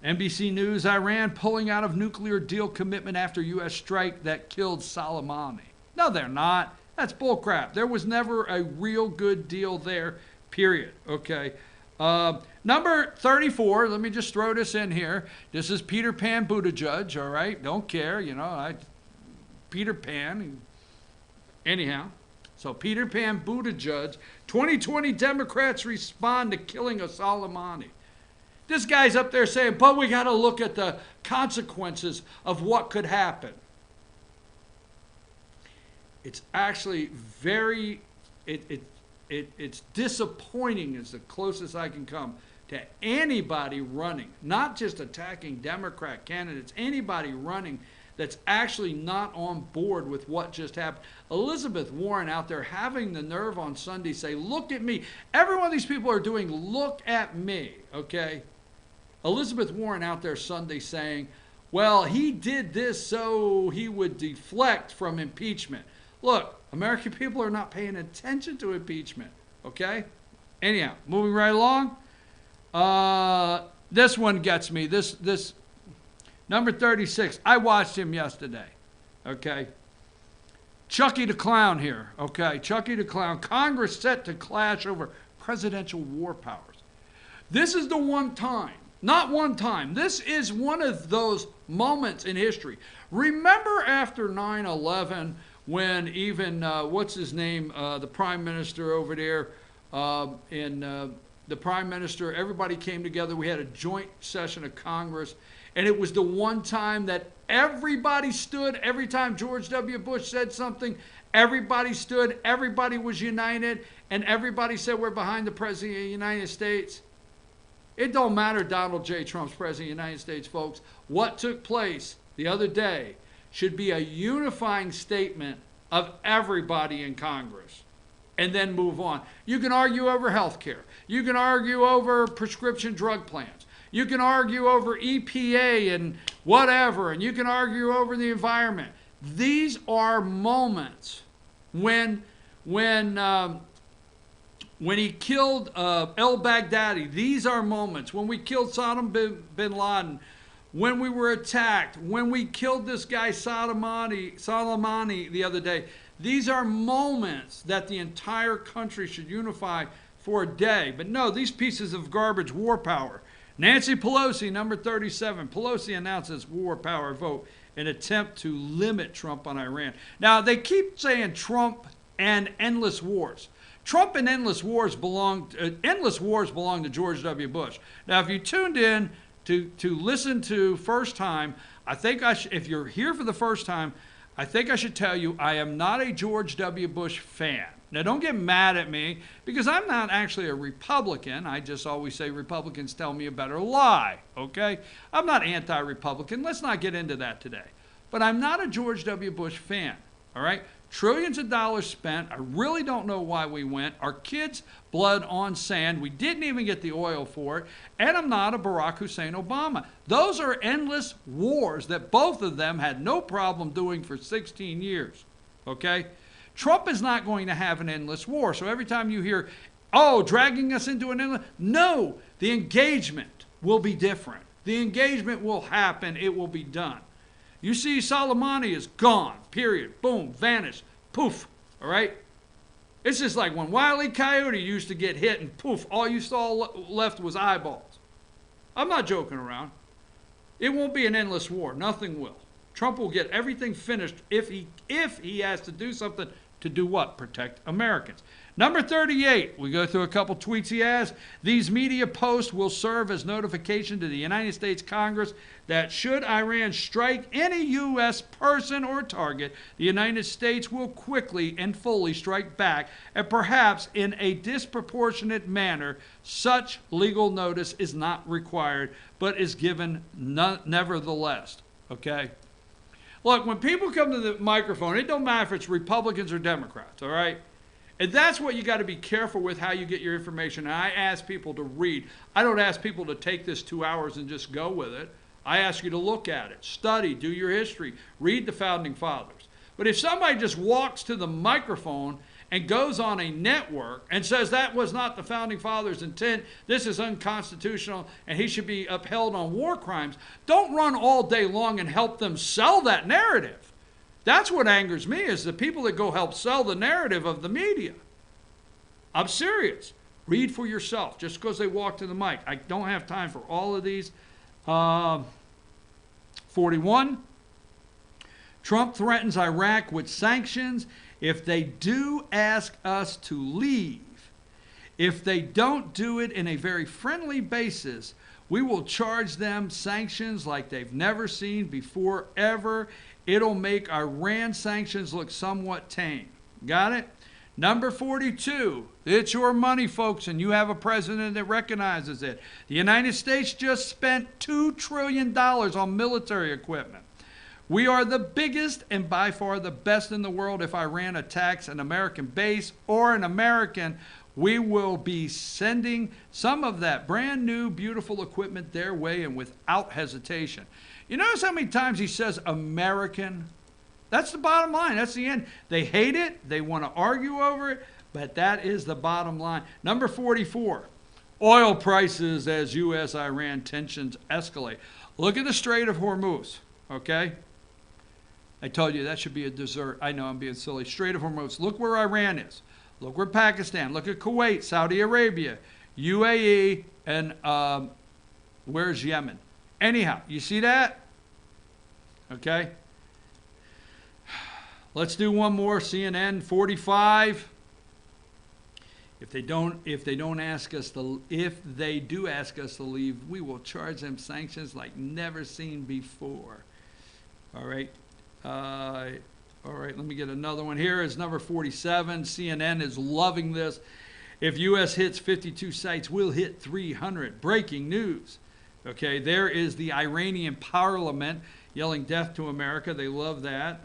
NBC News, Iran pulling out of nuclear deal commitment after U.S. strike that killed Soleimani. No, they're not. That's bull crap. There was never a real good deal there, period. Okay. Number 34, let me just throw this in here. This is Peter Pan Buttigieg, all right? Don't care, you know, Peter Pan. Anyhow, so Peter Pan Buttigieg, 2020 Democrats respond to killing of Soleimani. This guy's up there saying, but we got to look at the consequences of what could happen. It's actually very, it's disappointing is the closest I can come to anybody running, not just attacking Democrat candidates, anybody running that's actually not on board with what just happened. Elizabeth Warren out there having the nerve on Sunday say, look at me. Every one of these people are doing, look at me, okay? Elizabeth Warren out there Sunday saying, well, he did this so he would deflect from impeachment. Look, American people are not paying attention to impeachment, okay? Anyhow, moving right along. This one gets me. This number 36. I watched him yesterday, okay? Chucky the Clown here, okay? Chucky the Clown. Congress set to clash over presidential war powers. This is the one time, not one time. This is one of those moments in history. Remember after 9/11 when even, what's his name, the prime minister over there, the prime minister, everybody came together. We had a joint session of Congress, and it was the one time that everybody stood. Every time George W. Bush said something, everybody stood, everybody was united, and everybody said we're behind the President of the United States. It don't matter Donald J. Trump's President of the United States, folks. What took place the other day should be a unifying statement of everybody in Congress, and then move on. You can argue over health care. You can argue over prescription drug plans. You can argue over EPA and whatever, and you can argue over the environment. These are moments when he killed el-Baghdadi. These are moments when we killed Saddam bin Laden, when we were attacked, when we killed this guy Soleimani the other day. These are moments that the entire country should unify for a day. But no, these pieces of garbage, war power. Nancy Pelosi, number 37. Pelosi announces war power vote in attempt to limit Trump on Iran. Now, they keep saying Trump and endless wars. Trump and endless wars belong to George W. Bush. Now, if you tuned in to listen to first time, I think if you're here for the first time, I think I should tell you I am not a George W. Bush fan. Now, don't get mad at me because I'm not actually a Republican. I just always say Republicans tell me a better lie, okay? I'm not anti-Republican. Let's not get into that today. But I'm not a George W. Bush fan, all right? Trillions of dollars spent. I really don't know why we went. Our kids' blood on sand. We didn't even get the oil for it. And I'm not a Barack Hussein Obama. Those are endless wars that both of them had no problem doing for 16 years. Okay? Trump is not going to have an endless war. So every time you hear, oh, dragging us into an endless, no, the engagement will be different. The engagement will happen. It will be done. You see, Soleimani is gone, period. Boom, vanished, poof, all right? It's just like when Wile E. Coyote used to get hit and poof, all you saw left was eyeballs. I'm not joking around. It won't be an endless war. Nothing will. Trump will get everything finished if he has to do something to do what? Protect Americans. Number 38, we go through a couple tweets he has. These media posts will serve as notification to the United States Congress that should Iran strike any U.S. person or target, the United States will quickly and fully strike back, and perhaps in a disproportionate manner. Such legal notice is not required, but is given nevertheless. Okay? Look, when people come to the microphone, it don't matter if it's Republicans or Democrats, all right? And that's what you got to be careful with, how you get your information. And I ask people to read. I don't ask people to take this 2 hours and just go with it. I ask you to look at it, study, do your history, read the Founding Fathers. But if somebody just walks to the microphone and goes on a network and says that was not the Founding Fathers' intent, this is unconstitutional, and he should be upheld on war crimes, don't run all day long and help them sell that narrative. That's what angers me, is the people that go help sell the narrative of the media. I'm serious. Read for yourself, just because they walk to the mic. I don't have time for all of these. 41. Trump threatens Iraq with sanctions if they do ask us to leave. If they don't do it in a very friendly basis, we will charge them sanctions like they've never seen before, ever. It'll make Iran sanctions look somewhat tame. Got it? Number 42, it's your money, folks, and you have a president that recognizes it. The United States just spent $2 trillion on military equipment. We are the biggest and by far the best in the world. If Iran attacks an American base or an American, we will be sending some of that brand new, beautiful equipment their way and without hesitation. You notice how many times he says American? That's the bottom line. That's the end. They hate it. They want to argue over it, but that is the bottom line. Number 44, oil prices as U.S.-Iran tensions escalate. Look at the Strait of Hormuz, okay? I told you that should be a dessert. I know I'm being silly. Strait of Hormuz. Look where Iran is. Look where Pakistan. Look at Kuwait, Saudi Arabia, UAE, and where's Yemen? Anyhow, you see that? Okay. Let's do one more. CNN 45. If they do ask us to leave, we will charge them sanctions like never seen before. All right. All right, let me get another one. Here is number 47. CNN is loving this. If U.S. hits 52 sites, we'll hit 300. Breaking news. Okay, there is the Iranian parliament yelling death to America. They love that.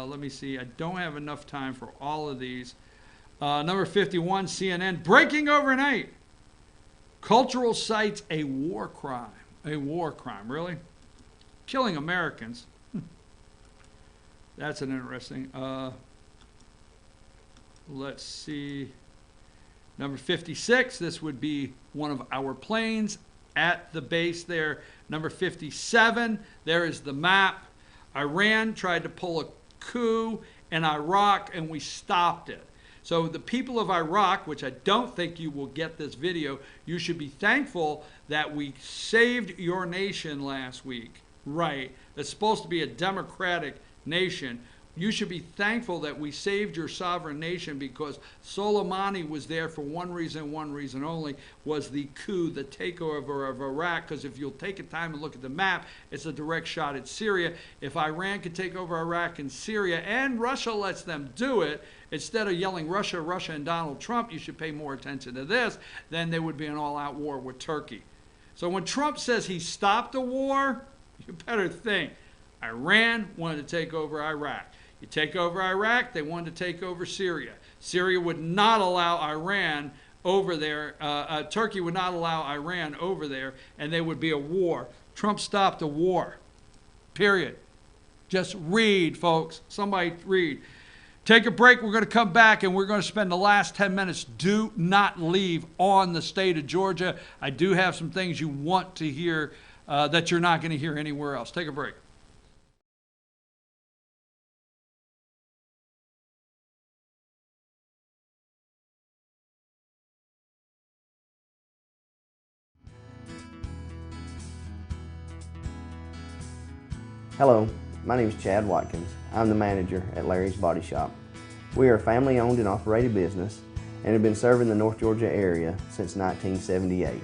Let me see. I don't have enough time for all of these. Number 51, CNN. Breaking overnight. Cultural sites a war crime. A war crime, really? Killing Americans. That's an interesting. Let's see. Number 56, this would be one of our planes at the base there. Number 57, there is the map. Iran tried to pull a coup in Iraq, and we stopped it. So the people of Iraq, which I don't think you will get this video, you should be thankful that we saved your nation last week. Right. It's supposed to be a democratic nation. You should be thankful that we saved your sovereign nation, because Soleimani was there for one reason only, was the coup, the takeover of Iraq. Because if you'll take the time and look at the map, it's a direct shot at Syria. If Iran could take over Iraq and Syria, and Russia lets them do it, instead of yelling Russia, Russia, and Donald Trump, you should pay more attention to this, then there would be an all-out war with Turkey. So when Trump says he stopped a war, you better think. Iran wanted to take over Iraq. You take over Iraq, they wanted to take over Syria. Syria would not allow Iran over there. Turkey would not allow Iran over there, and there would be a war. Trump stopped a war. Period. Just read, folks. Somebody read. Take a break. We're going to come back, and we're going to spend the last 10 minutes. Do not leave on the state of Georgia. I do have some things you want to hear that you're not going to hear anywhere else. Take a break.
Hello, my name is Chad Watkins. I'm the manager at Larry's Body Shop. We are a family-owned and operated business and have been serving the North Georgia area since 1978.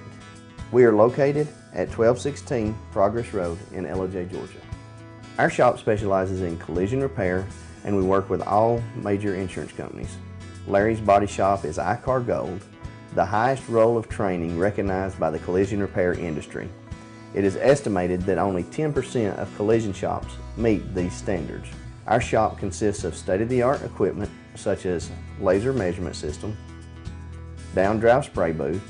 We are located at 1216 Progress Road in LOJ, Georgia. Our shop specializes in collision repair, and we work with all major insurance companies. Larry's Body Shop is ICAR Gold, the highest role of training recognized by the collision repair industry. It is estimated that only 10% of collision shops meet these standards. Our shop consists of state-of-the-art equipment such as laser measurement system, down-drive spray booth,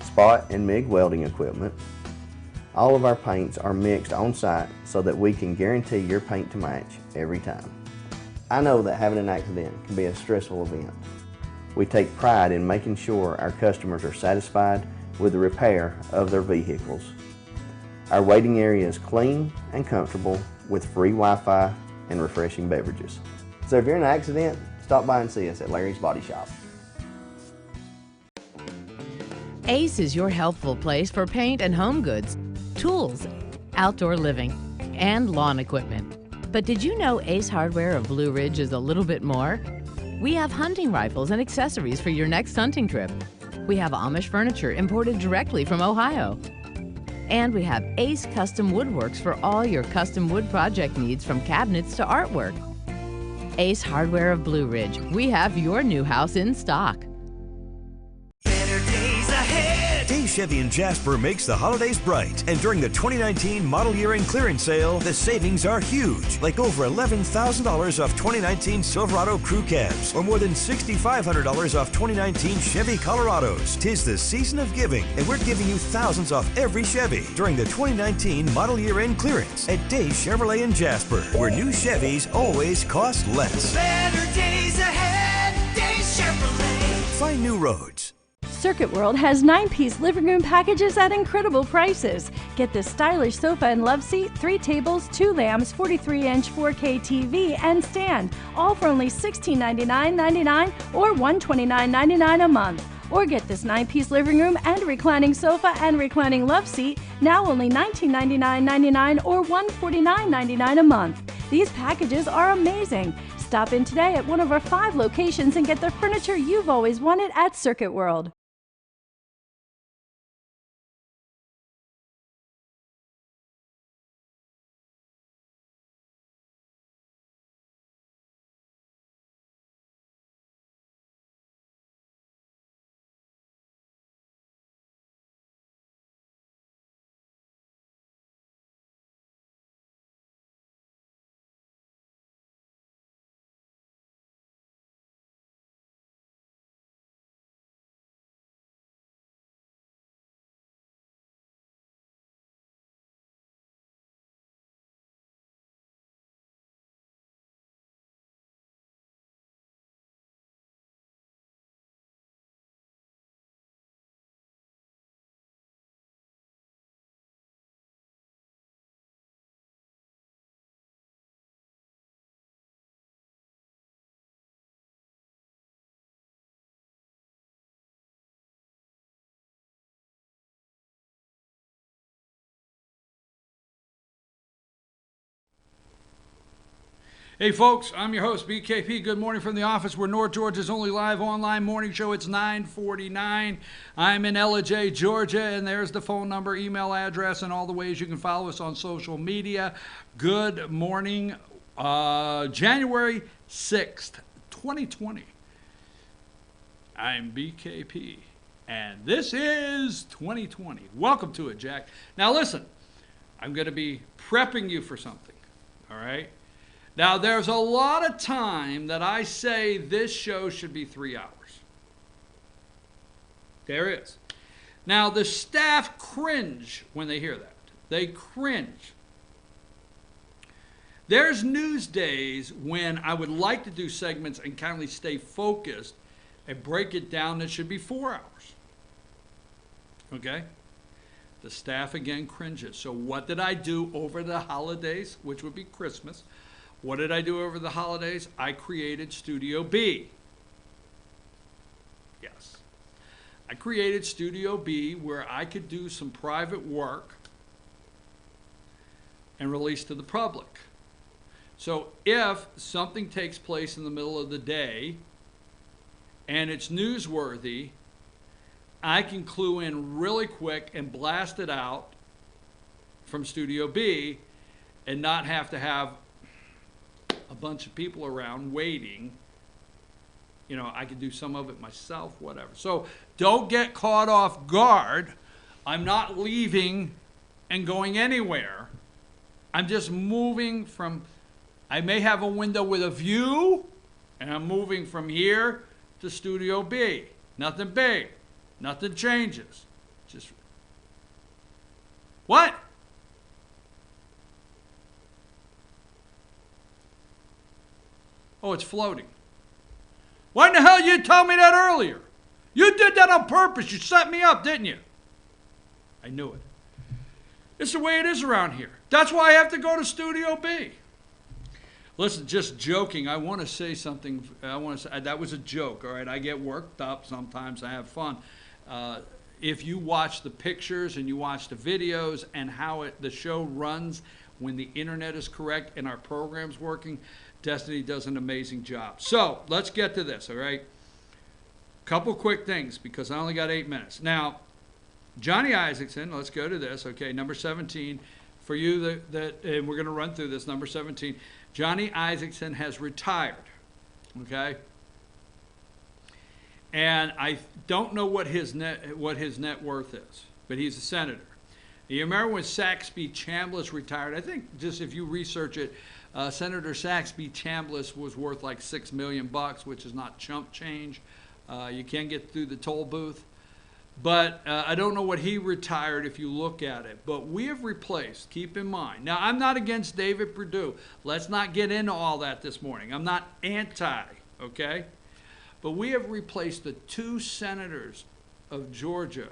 spot and MIG welding equipment. All of our paints are mixed on-site so that we can guarantee your paint to match every time. I know that having an accident can be a stressful event. We take pride in making sure our customers are satisfied with the repair of their vehicles. Our waiting area is clean and comfortable with free Wi-Fi and refreshing beverages. So if you're in an accident, stop by and see us at Larry's Body Shop.
Ace is your healthful place for paint and home goods, tools, outdoor living, and lawn equipment. But did you know Ace Hardware of Blue Ridge is a little bit more? We have hunting rifles and accessories for your next hunting trip. We have Amish furniture imported directly from Ohio. And we have Ace Custom Woodworks for all your custom wood project needs, from cabinets to artwork. Ace Hardware of Blue Ridge. We have your new house in stock.
Better days ahead.
Day Chevy in Jasper makes the holidays bright. And during the 2019 model year-end clearance sale, the savings are huge. Like over $11,000 off 2019 Silverado crew cabs, or more than $6,500 off 2019 Chevy Colorados. 'Tis the season of giving, and we're giving you thousands off every Chevy during the 2019 model year-end clearance at Day Chevrolet in Jasper, where new Chevys always cost less.
Better days ahead. Day Chevrolet.
Find new roads.
Circuit World has 9-piece living room packages at incredible prices. Get this stylish sofa and love seat, 3 tables, 2 lamps, 43-inch 4K TV, and stand, all for only $1699.99 or $129.99 a month. Or get this 9-piece living room and reclining sofa and reclining love seat, now only $1999.99 or $149.99 a month. These packages are amazing. Stop in today at one of our 5 locations and get the furniture you've always wanted at Circuit World.
Hey folks, I'm your host, BKP. Good morning from the office. We're North Georgia's only live online morning show. It's 9:49. I'm in Ellijay, Georgia, and there's the phone number, email address, and all the ways you can follow us on social media. Good morning, January 6th, 2020. I'm BKP, and this is 2020. Welcome to it, Jack. Now listen, I'm going to be prepping you for something, all right? Now, there's a lot of time that I say this show should be 3 hours. There is. Now, the staff cringe when they hear that. They cringe. There's news days when I would like to do segments and kind of stay focused and break it down that should be 4 hours. Okay? The staff, again, cringes. So what did I do over the holidays, which would be Christmas? What did I do over the holidays? I created Studio B. Yes. I created Studio B where I could do some private work and release to the public. So if something takes place in the middle of the day and it's newsworthy, I can clue in really quick and blast it out from Studio B and not have to have a bunch of people around waiting. You know, I could do some of it myself, whatever. So don't get caught off guard. I'm not leaving and going anywhere. I'm just moving from, I may have a window with a view, and I'm moving from here to Studio B. Nothing big. Nothing changes. Just, what? Oh, it's floating. Why in the hell you told me that earlier? You did that on purpose. You set me up, didn't you? I knew it. It's the way it is around here. That's why I have to go to Studio B. Listen, just joking. I want to say something. That was a joke. All right, I get worked up sometimes. I have fun. If you watch the pictures and you watch the videos and how the show runs when the internet is correct and our program's working, Destiny does an amazing job. So let's get to this. All right. Couple quick things because I only got 8 minutes. Now, Johnny Isakson. Let's go to this. Okay, number 17. For you and we're going to run through this. Number 17. Johnny Isakson has retired, okay? And I don't know what his net worth is, but he's a senator. You remember when Saxby Chambliss retired? I think just if you research it, Senator Saxby Chambliss was worth like $6 million, which is not chump change. You can get through the toll booth. But I don't know what he retired if you look at it. But we have replaced, keep in mind. Now, I'm not against David Perdue. Let's not get into all that this morning. I'm not anti, okay? But we have replaced the 2 senators of Georgia.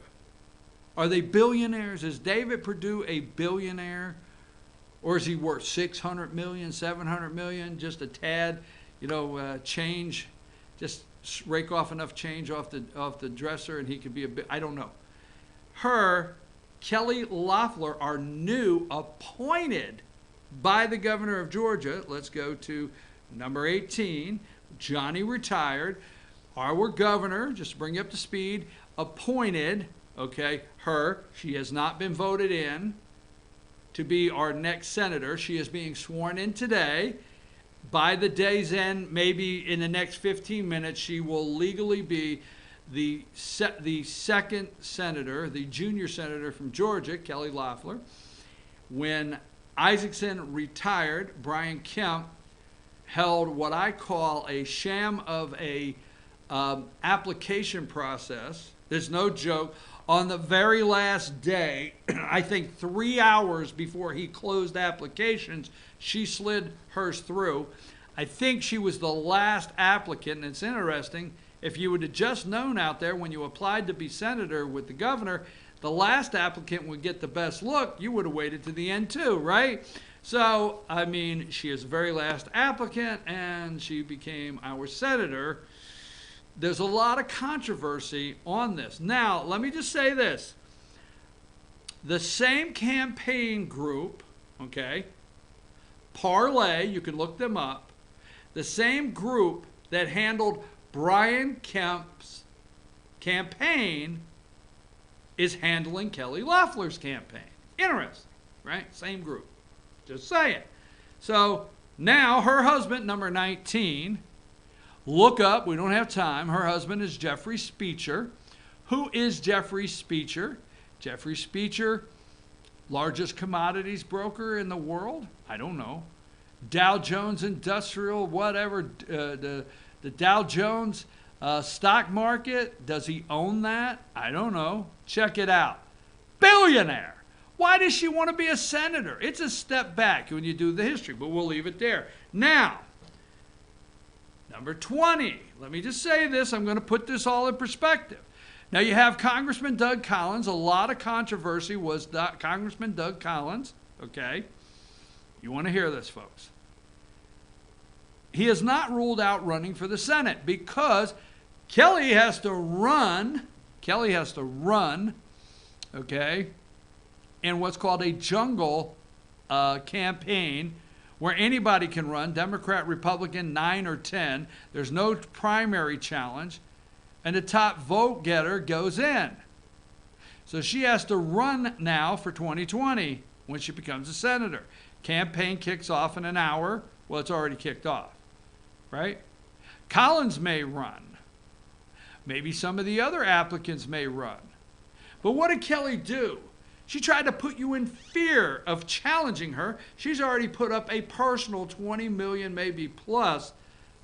Are they billionaires? Is David Perdue a billionaire? Or is he worth $600 million, $700 million, just a tad, change, just rake off enough change off the dresser and he could be a bit, I don't know. Kelly Loeffler, our new appointed by the governor of Georgia. Let's go to number 18. Johnny retired. Our governor, just to bring you up to speed, appointed, okay, she has not been voted in to be our next senator. She is being sworn in today. By the day's end, maybe in the next 15 minutes, she will legally be the second senator, the junior senator from Georgia, Kelly Loeffler. When Isakson retired, Brian Kemp held what I call a sham of a application process. There's no joke. On the very last day, I think 3 hours before he closed applications, she slid hers through. I think she was the last applicant, and it's interesting. If you would have just known out there when you applied to be senator with the governor, the last applicant would get the best look, you would have waited to the end too, right? So, I mean, she is the very last applicant, and she became our senator. There's a lot of controversy on this. Now, let me just say this. The same campaign group, okay, Parlay, you can look them up, the same group that handled Brian Kemp's campaign is handling Kelly Loeffler's campaign. Interesting, right? Same group. Just saying. So now her husband, number 19, look up, we don't have time, her husband is Jeffrey Speecher. Who is Jeffrey Speecher? Jeffrey Speecher, largest commodities broker in the world? I don't know. Dow Jones Industrial, whatever, the Dow Jones stock market, does he own that? I don't know. Check it out. Billionaire. Why does she want to be a senator? It's a step back when you do the history, but we'll leave it there. Now, number 20. Let me just say this. I'm going to put this all in perspective. Now, you have Congressman Doug Collins. A lot of controversy was Congressman Doug Collins. Okay? You want to hear this, folks. He is not ruled out running for the Senate because Kelly has to run, okay, in what's called a jungle campaign where anybody can run, Democrat, Republican, 9 or 10. There's no primary challenge. And the top vote getter goes in. So she has to run now for 2020 when she becomes a senator. Campaign kicks off in an hour. Well, it's already kicked off, right? Collins may run. Maybe some of the other applicants may run. But what did Kelly do? She tried to put you in fear of challenging her. She's already put up a personal $20 million, maybe plus,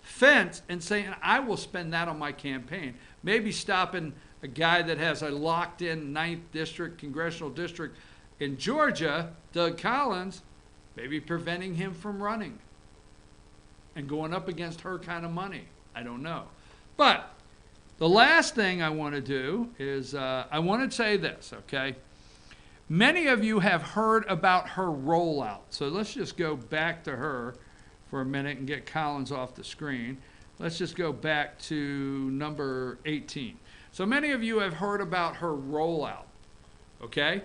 fence and saying, I will spend that on my campaign. Maybe stopping a guy that has a locked-in 9th district, congressional district in Georgia, Doug Collins, maybe preventing him from running and going up against her kind of money. I don't know. But the last thing I want to do is I want to say this, okay? Many of you have heard about her rollout. So let's just go back to her for a minute and get Collins off the screen. Let's just go back to number 18. So many of you have heard about her rollout, okay?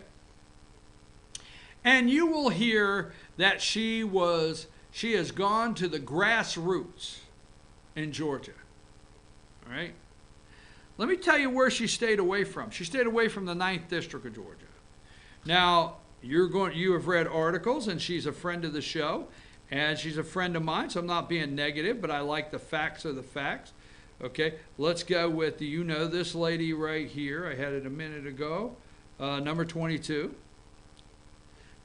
And you will hear that she has gone to the grassroots in Georgia, all right? Let me tell you where she stayed away from. She stayed away from the 9th District of Georgia. Now, you have read articles, and she's a friend of the show, and she's a friend of mine, so I'm not being negative, but I like the facts of the facts. Okay, let's go with, you know this lady right here. I had it a minute ago. Number 22.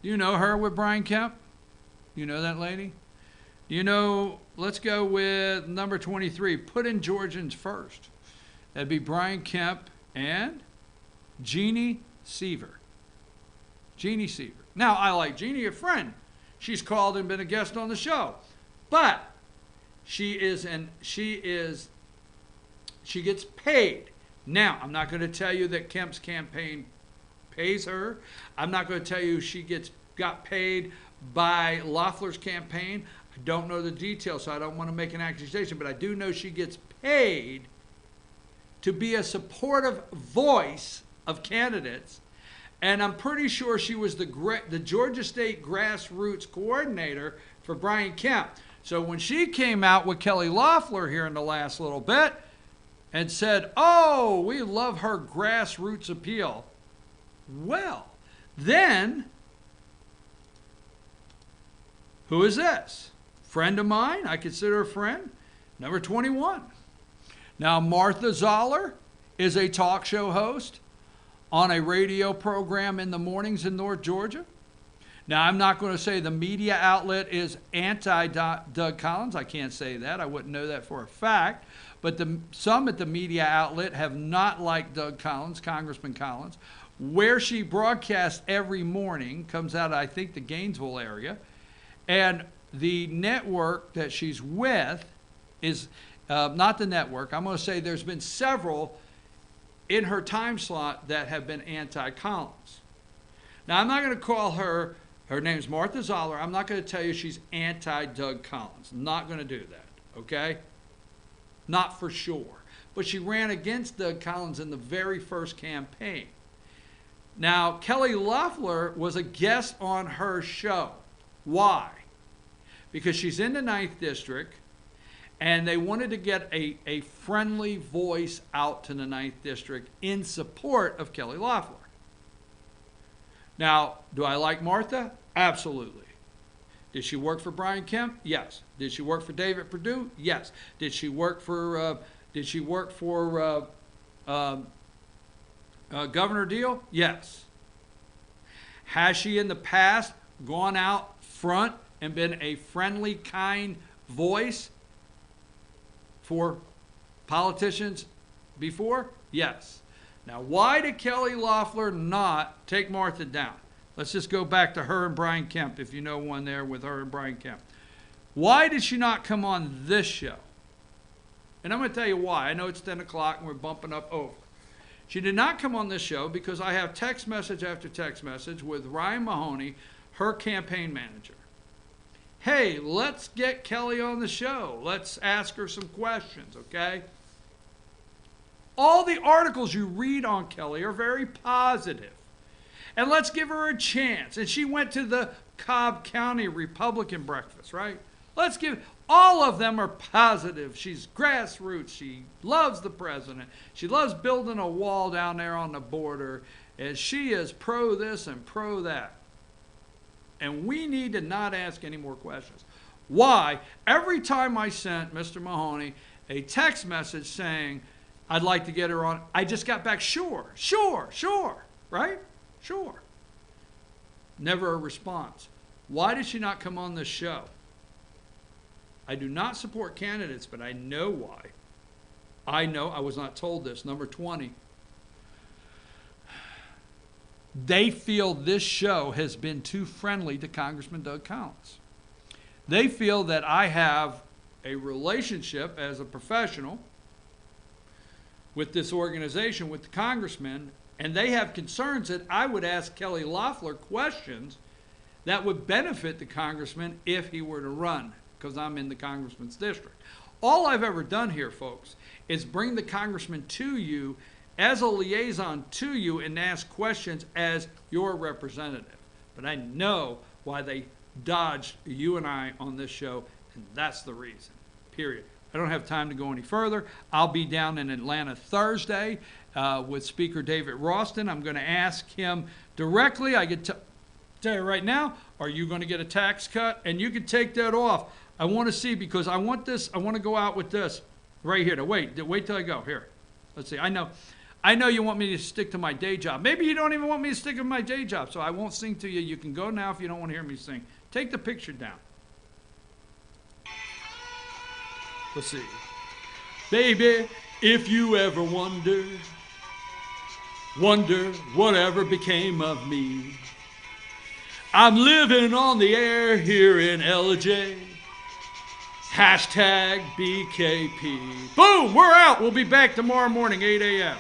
Do you know her with Brian Kemp? You know that lady? You know, let's go with number 23. Put in Georgians first. That'd be Brian Kemp and Jeannie Seaver. Jeannie Seaver. Now, I like Jeannie, a friend. She's called and been a guest on the show. But she gets paid. Now, I'm not going to tell you that Kemp's campaign pays her. I'm not going to tell you she got paid by Loeffler's campaign. I don't know the details, so I don't want to make an accusation, but I do know she gets paid to be a supportive voice of candidates, and I'm pretty sure she was the Georgia State grassroots coordinator for Brian Kemp. So when she came out with Kelly Loeffler here in the last little bit and said, oh, we love her grassroots appeal, well, then, who is this? Friend of mine, I consider a friend, number 21. Now, Martha Zoller is a talk show host on a radio program in the mornings in North Georgia. Now, I'm not going to say the media outlet is anti-Doug Collins. I can't say that. I wouldn't know that for a fact. But some at the media outlet have not liked Doug Collins, Congressman Collins. Where she broadcasts every morning comes out of, I think, the Gainesville area. And the network that she's with is not the network. I'm going to say there's been several in her time slot that have been anti-Collins. Now, I'm not going to call her name's Martha Zoller. I'm not going to tell you she's anti-Doug Collins. I'm not going to do that, okay? Not for sure. But she ran against Doug Collins in the very first campaign. Now, Kelly Loeffler was a guest on her show. Why? Because she's in the 9th District, and they wanted to get a friendly voice out to the 9th District in support of Kelly Loeffler. Now, do I like Martha? Absolutely. Did she work for Brian Kemp? Yes. Did she work for David Perdue? Yes. Did she work for Governor Deal? Yes. Has she in the past gone out front and been a friendly, kind voice for politicians before? Yes. Now, why did Kelly Loeffler not take Martha down? Let's just go back to her and Brian Kemp, if you know one there with her and Brian Kemp. Why did she not come on this show? And I'm going to tell you why. I know it's 10 o'clock and we're bumping up over. She did not come on this show because I have text message after text message with Ryan Mahoney, her campaign manager. Hey, let's get Kelly on the show. Let's ask her some questions, okay? All the articles you read on Kelly are very positive. And let's give her a chance. And she went to the Cobb County Republican breakfast, right? All of them are positive. She's grassroots. She loves the president. She loves building a wall down there on the border. And she is pro this and pro that. And we need to not ask any more questions. Why? Every time I sent Mr. Mahoney a text message saying, I'd like to get her on, I just got back, sure, right? Sure. Never a response. Why did she not come on this show? I do not support candidates, but I know why. I know, I was not told this. Number 20. They feel this show has been too friendly to Congressman Doug Collins. They feel that I have a relationship as a professional with this organization, with the congressman, and they have concerns that I would ask Kelly Loeffler questions that would benefit the congressman if he were to run because I'm in the congressman's district. All I've ever done here, folks, is bring the congressman to you as a liaison to you and ask questions as your representative. But I know why they dodged you and I on this show, and that's the reason, period. I don't have time to go any further. I'll be down in Atlanta Thursday with Speaker David Ralston. I'm going to ask him directly. I can tell you right now, are you going to get a tax cut? And you can take that off. I want to see, because I want to go out with this right here. Now, wait till I go. Here, let's see. I know you want me to stick to my day job. Maybe you don't even want me to stick to my day job, so I won't sing to you. You can go now if you don't want to hear me sing. Take the picture down. Let's see. Baby, if you ever wonder whatever became of me, I'm living on the air here in LJ. #BKP. Boom, we're out. We'll be back tomorrow morning, 8 a.m.